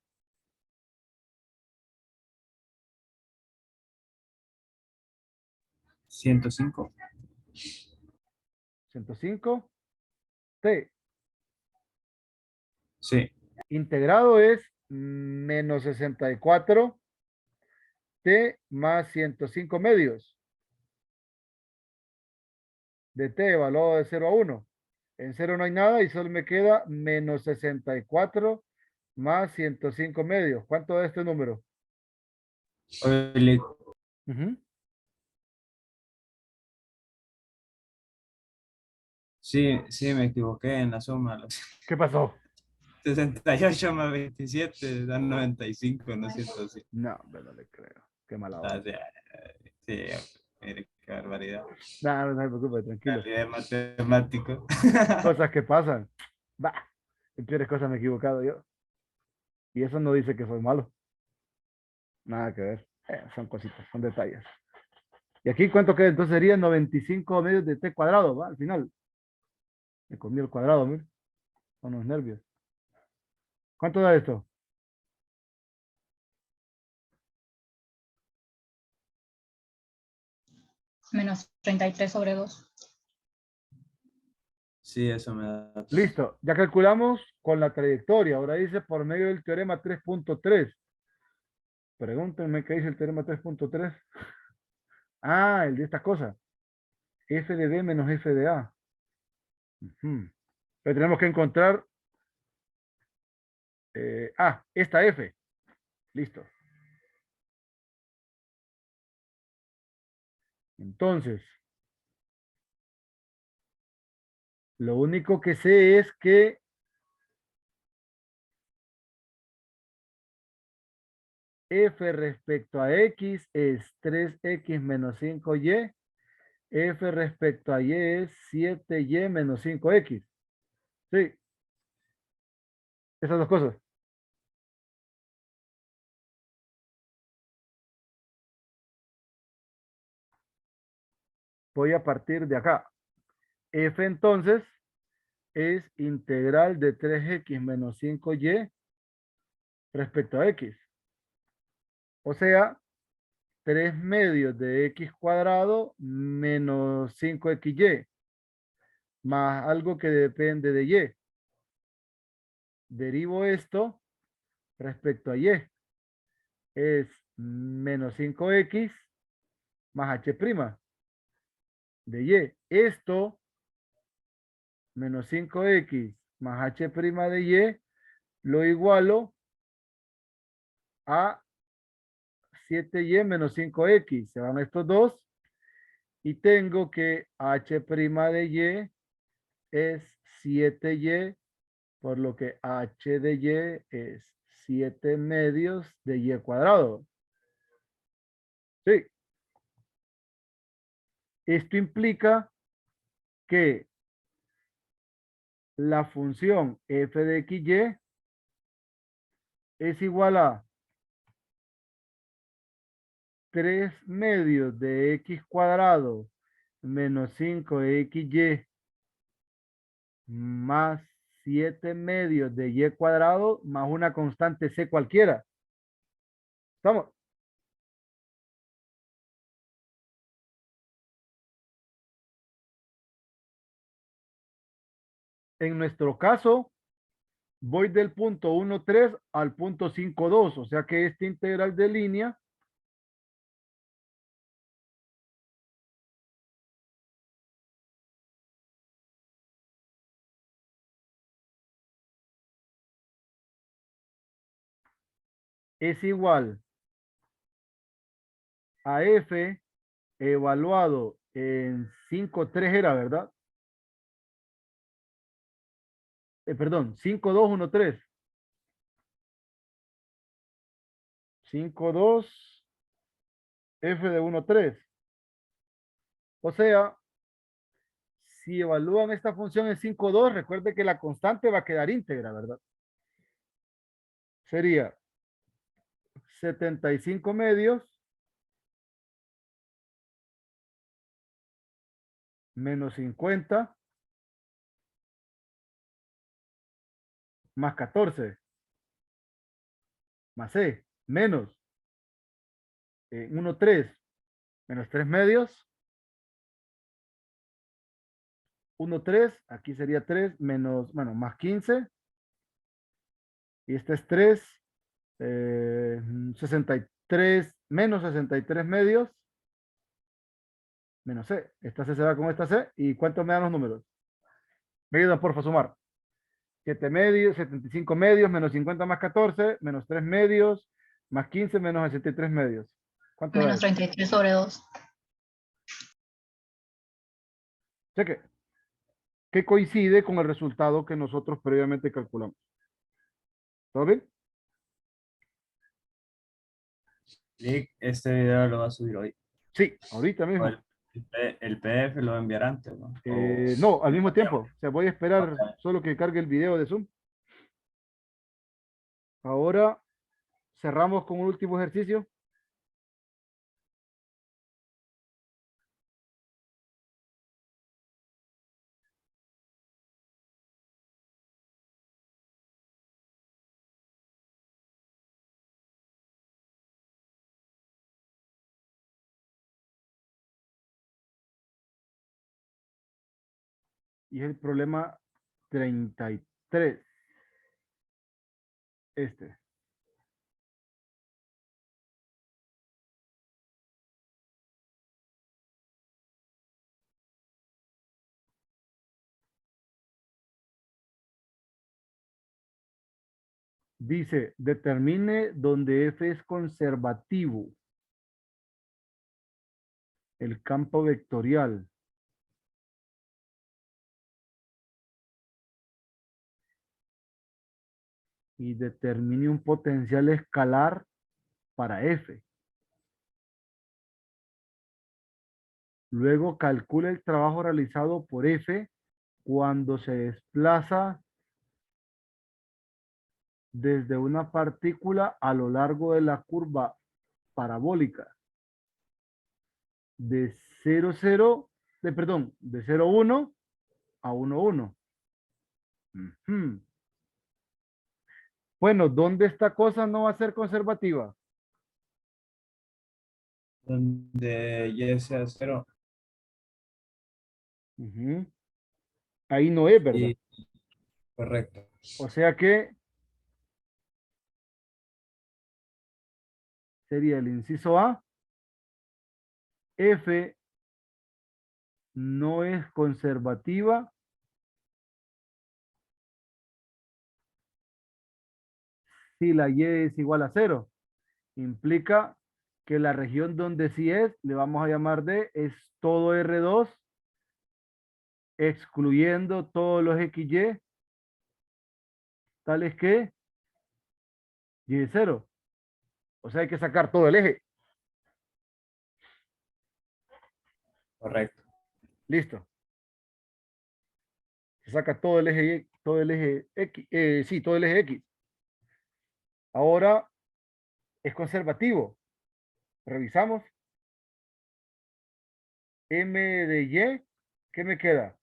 105. 105. T. Sí. Integrado es menos 64. T más 105 medios. De T evaluado de 0 a 1. En 0 no hay nada y solo me queda menos 64 más 105 medios. ¿Cuánto es este número? Oye, Ujú. sí, sí, me equivoqué en la suma. ¿Qué pasó? 68 más 27 dan 95, no siento así. No, no le creo. Qué mala O onda. sea, sí, mire, qué barbaridad. No, no se preocupe, tranquilo. Calidad de matemático. Cosas que pasan. Va. En peores cosas me he equivocado yo. Y eso no dice que soy malo. Nada que ver. Son cositas, son detalles. Y aquí cuánto queda, entonces sería 95 medios de t cuadrado, ¿va? Al final. Me comí el cuadrado, mira. Son los nervios. ¿Cuánto da esto? Menos 33 sobre 2. Sí, eso me da. Listo. Ya calculamos con la trayectoria. Ahora dice por medio del teorema 3.3. Pregúntenme qué dice el teorema 3.3. Ah, el de esta cosa. F de B menos F de A. Ujú. Pero tenemos que encontrar esta F. Listo. Entonces, lo único que sé es que F respecto a X es 3X menos 5Y. F respecto a Y es 7Y menos 5X. Sí, esas dos cosas. Voy a partir de acá. F entonces es integral de 3X menos 5Y respecto a X. O sea, 3 medios de X cuadrado menos 5XY. Más algo que depende de Y. Derivo esto respecto a Y. Es menos 5X más H' de Y. Esto, menos 5X más H' de Y, lo igualo a 7y menos 5x. Se van estos dos. Y tengo que h' de y es 7y, por lo que h de y es 7 medios de y cuadrado. Sí. Esto implica que la función f de xy es igual a 3 medios de x cuadrado menos 5xy más 7 medios de y cuadrado más una constante c cualquiera. ¿Estamos? En nuestro caso, voy del punto 1,3 al punto 5,2. O sea que este integral de línea es igual a f evaluado en 5,3 era, ¿verdad? Perdón, 5,2,1,3. 5,2 f de 1,3. O sea, si evalúan esta función en 5,2, recuerde que la constante va a quedar íntegra, ¿verdad? Sería 75 medios menos 50 más 14 más c menos 1,3 menos 3 medios 1,3, aquí sería 3 menos, bueno, más 15 y este es 3, 63 menos 63 medios menos c. Esta c se va con esta c. ¿Y cuánto me dan los números? Me ayudan, porfa, a sumar. 7 medios, 75 medios, menos 50 más 14, menos 3 medios, más 15 menos 63 medios. ¿Cuánto da Menos eso? 33 sobre 2. Cheque. Que coincide con el resultado que nosotros previamente calculamos. ¿Todo bien? Lick, este video lo va a subir hoy. Sí, ahorita O mismo. el PDF lo va a enviar antes, ¿no? No, al Al mismo tiempo. O sea, voy a esperar Ok. solo que cargue el video de Zoom. Ahora cerramos con un último ejercicio. Y es el problema 33. Este. Dice, determine donde F es conservativo. El campo vectorial. Y determine un potencial escalar para F. Luego calcula el trabajo realizado por F cuando se desplaza desde una partícula a lo largo de la curva parabólica de 0,0, perdón, de 0,1 a 1,1. Bueno, ¿dónde esta cosa no va a ser conservativa? Donde y sea 0. Ahí no es, ¿verdad? Y correcto. O sea que sería el inciso A. F no es conservativa si la Y es igual a 0. Implica que la región donde sí es, le vamos a llamar D, es todo R2, excluyendo todos los XY, tales que Y es 0. O sea, hay que sacar todo el eje. Correcto. Listo. Se saca todo el eje, todo el eje X. Sí, todo el eje X. Ahora es conservativo. Revisamos. M de Y. ¿Qué me queda?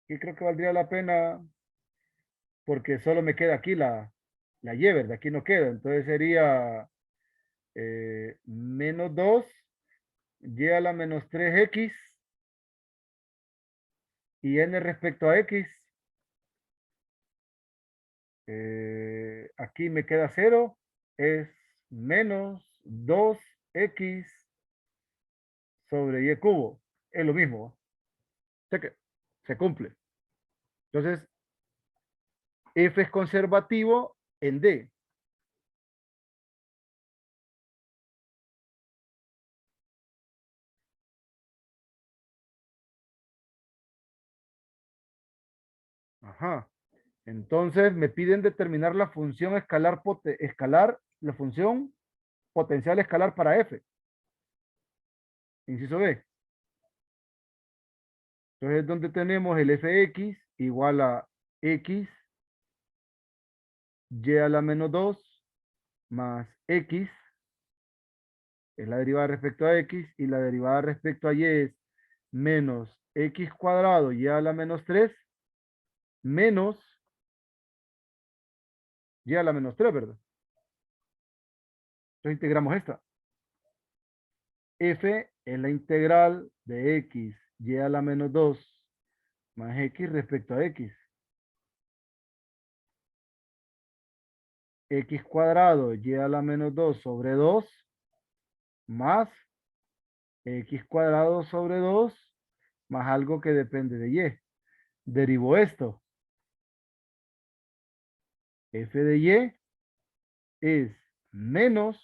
Y creo que valdría la pena porque solo me queda aquí la Y, ¿verdad? Aquí no queda. Entonces sería menos 2 Y a la menos 3X y N respecto a X. Aquí me queda 0, es menos 2x sobre y cubo. Es lo mismo. O sea que se cumple. Entonces, F es conservativo en D. Ajá. Entonces, me piden determinar la función escalar, la función potencial escalar para F. Inciso B. Entonces, donde tenemos el fx igual a x y a la menos 2 más x es la derivada respecto a x y la derivada respecto a y es menos x cuadrado y a la menos 3 menos y a la menos 3, ¿verdad? Entonces integramos esta. F es la integral de x y a la menos 2 más x respecto a x. X cuadrado y a la menos 2 sobre 2 más x cuadrado sobre 2 más algo que depende de y. Derivo esto. F de y es menos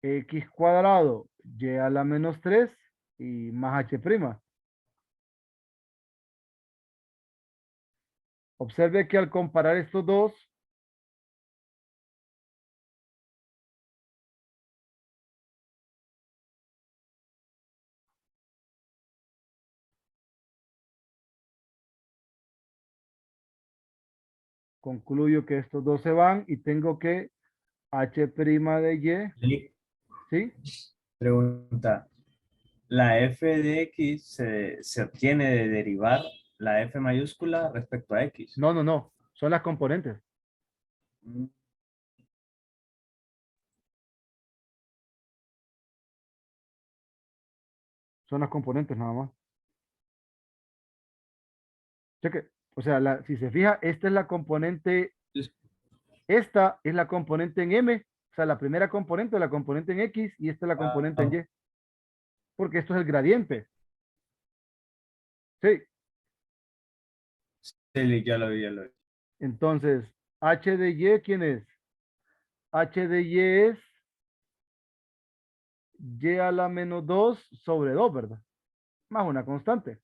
x cuadrado y a la menos 3 y más h prima. Observe que al comparar estos dos, concluyo que estos dos se van y tengo que h prima de y, ¿sí? Pregunta. La f de x se obtiene de derivar la f mayúscula respecto a x. No, no, no, son las componentes. Mm, Son las componentes nada más. Cheque. O sea, si se fija, esta es la componente, esta es la componente en M, o sea, la primera componente, la componente en X, y esta es la componente en ah, Y, porque esto es el gradiente. Sí, sí, ya lo vi, ya lo vi. entonces, H de Y, ¿quién es? H de Y es Y a la menos 2 sobre 2, ¿verdad? Más una constante.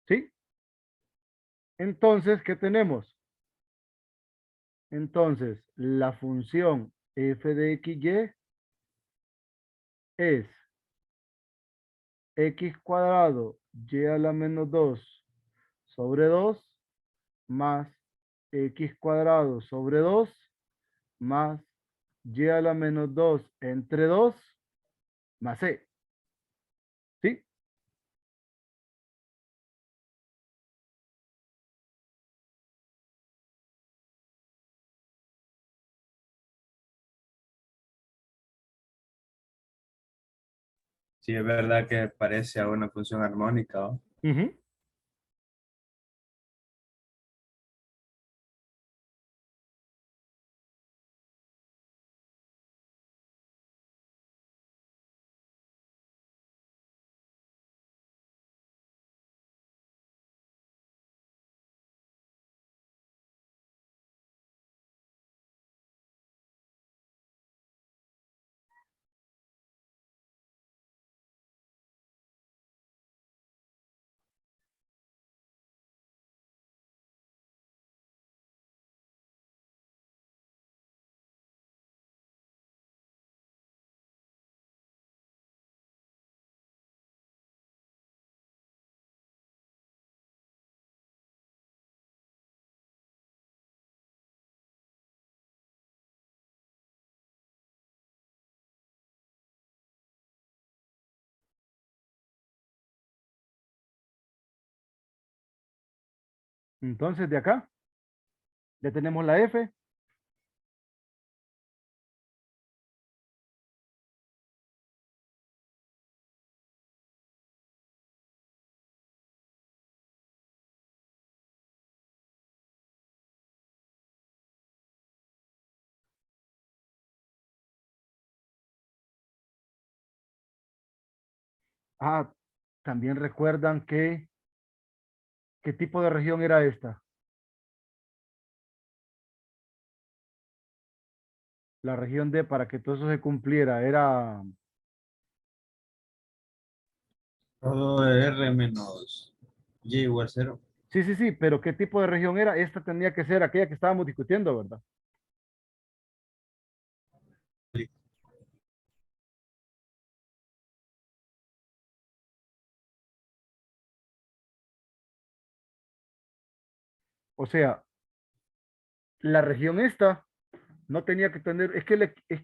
¿Sí? Entonces, ¿qué tenemos? Entonces, la función f de xy es x cuadrado y a la menos 2 sobre 2 más x cuadrado sobre 2 más y a la menos 2 entre 2 más c. ¿Sí? Sí, es verdad que parece a una función armónica, ¿no? Ujú. Entonces, de acá, ya tenemos la F. Ah, también recuerdan que, ¿qué tipo de región era esta? La región D, para que todo eso se cumpliera, era, Todo R menos Y igual 0. sí, sí, sí, pero ¿qué tipo de región era? Esta tenía que ser aquella que estábamos discutiendo, ¿verdad? O sea, la región esta no tenía que tener, es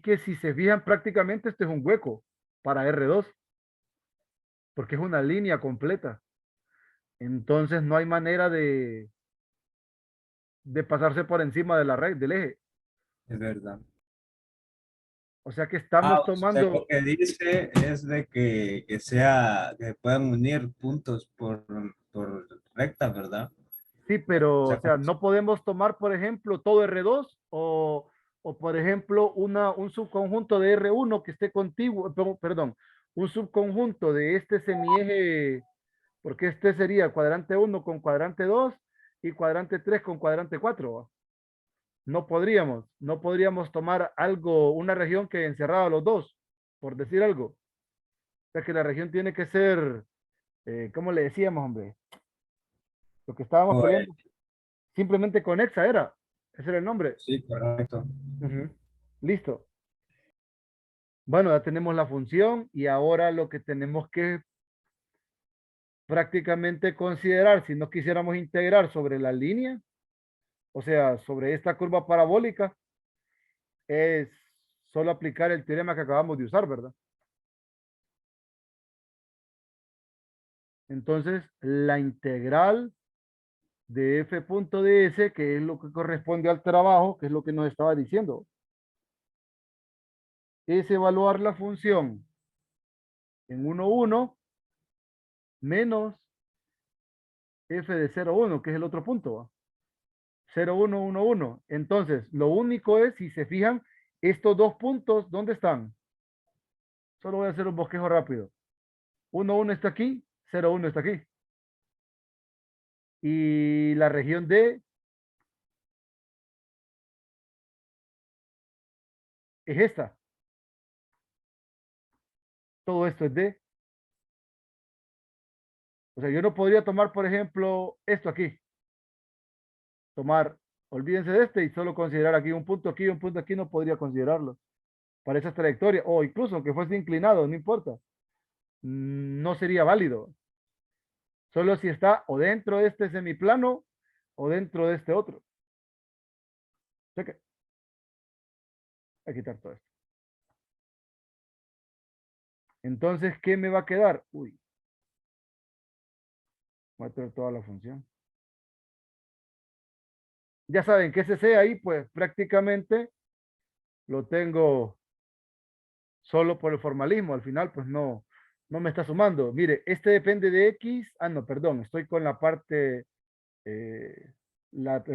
que si se fijan prácticamente este es un hueco para R2, porque es una línea completa. Entonces no hay manera de pasarse por encima de la red, del eje. Es verdad. O sea que estamos Usted lo tomando, que dice es de que sea, que puedan unir puntos por recta, ¿verdad? sí, O pero o sea, sea, no podemos tomar, por ejemplo, todo R2 o por ejemplo, un subconjunto de R1 que esté contiguo, perdón, un subconjunto de este semieje, porque este sería cuadrante 1 con cuadrante 2 y cuadrante 3 con cuadrante 4. ¿Va? No podríamos tomar algo, una región que encerraba los dos, por decir algo. O sea que la región tiene que ser, ¿cómo le decíamos, hombre? Lo que estábamos pues, peleando, simplemente conexa era, ese era el nombre. sí, correcto. Ujú. Listo. Bueno, ya tenemos la función y ahora lo que tenemos que prácticamente considerar, si no quisiéramos integrar sobre la línea, o sea, sobre esta curva parabólica, es solo aplicar el teorema que acabamos de usar, ¿verdad? Entonces, la integral de f punto ds, que es lo que corresponde al trabajo, que es lo que nos estaba diciendo, es evaluar la función en 1,1 menos f de 0,1, que es el otro punto, ¿va? 0,1, 1,1. Entonces, lo único es, si se fijan, estos dos puntos, ¿dónde están? Solo voy a hacer un bosquejo rápido. 1,1 está aquí, 0,1 está aquí. Y la región D es esta. Todo esto es D. O sea, yo no podría tomar, por ejemplo, esto aquí. Tomar, olvídense de este y solo considerar aquí, un punto aquí, no podría considerarlo para esa trayectoria. O incluso aunque fuese inclinado, no importa. No sería válido. Solo si está o dentro de este semiplano o dentro de este otro. O sea que, voy a quitar todo esto. Entonces, ¿qué me va a quedar? Uy, voy a tener toda la función. Ya saben que ese C ahí, pues prácticamente lo tengo solo por el formalismo. Al final, pues no No me está sumando. Mire, este depende de X. Ah, no, perdón, estoy con la parte, el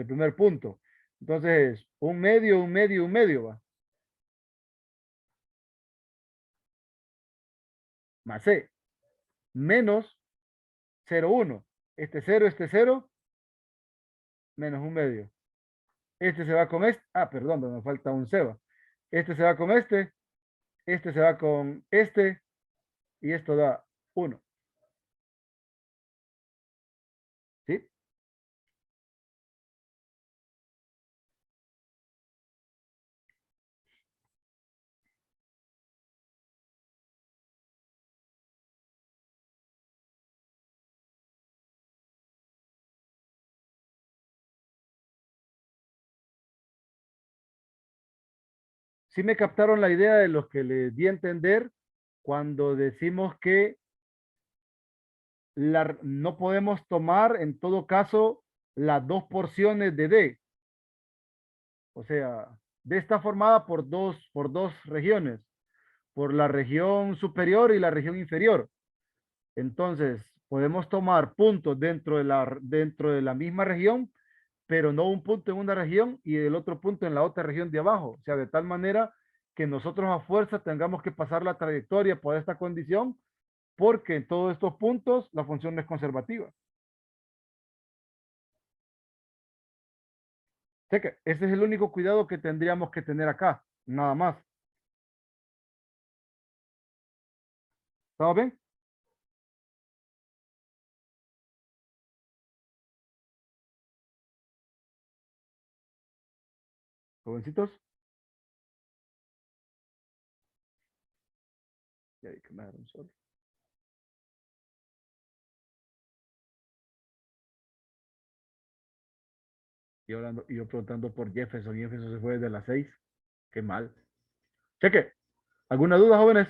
primer punto. Entonces, un medio, un medio, un medio, va. Más C. Menos 0,1. Este 0, menos un medio. Este se va con este. Ah, perdón, me falta un C, va. Este se va con este se va con este, y esto da 1. ¿Sí? Sí me captaron la idea de los que les di a entender cuando decimos que no podemos tomar en todo caso las dos porciones de D. O sea, D está formada por dos regiones, por la región superior y la región inferior. Entonces, podemos tomar puntos dentro de la misma región, pero no un punto en una región y el otro punto en la otra región de abajo. O sea, de tal manera que nosotros a fuerza tengamos que pasar la trayectoria por esta condición, porque en todos estos puntos la función no es conservativa. O sea que ese es el único cuidado que tendríamos que tener acá, nada más. ¿Estamos bien? Jovencitos. Ya vi que me dejaron solo. Y hablando, y yo preguntando por Jefferson, y Jefferson se fue desde las 6. Qué mal. Cheque. ¿Alguna duda, jóvenes?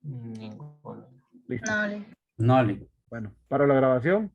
Ninguno. Listo. No, No, le- Bueno, para la grabación.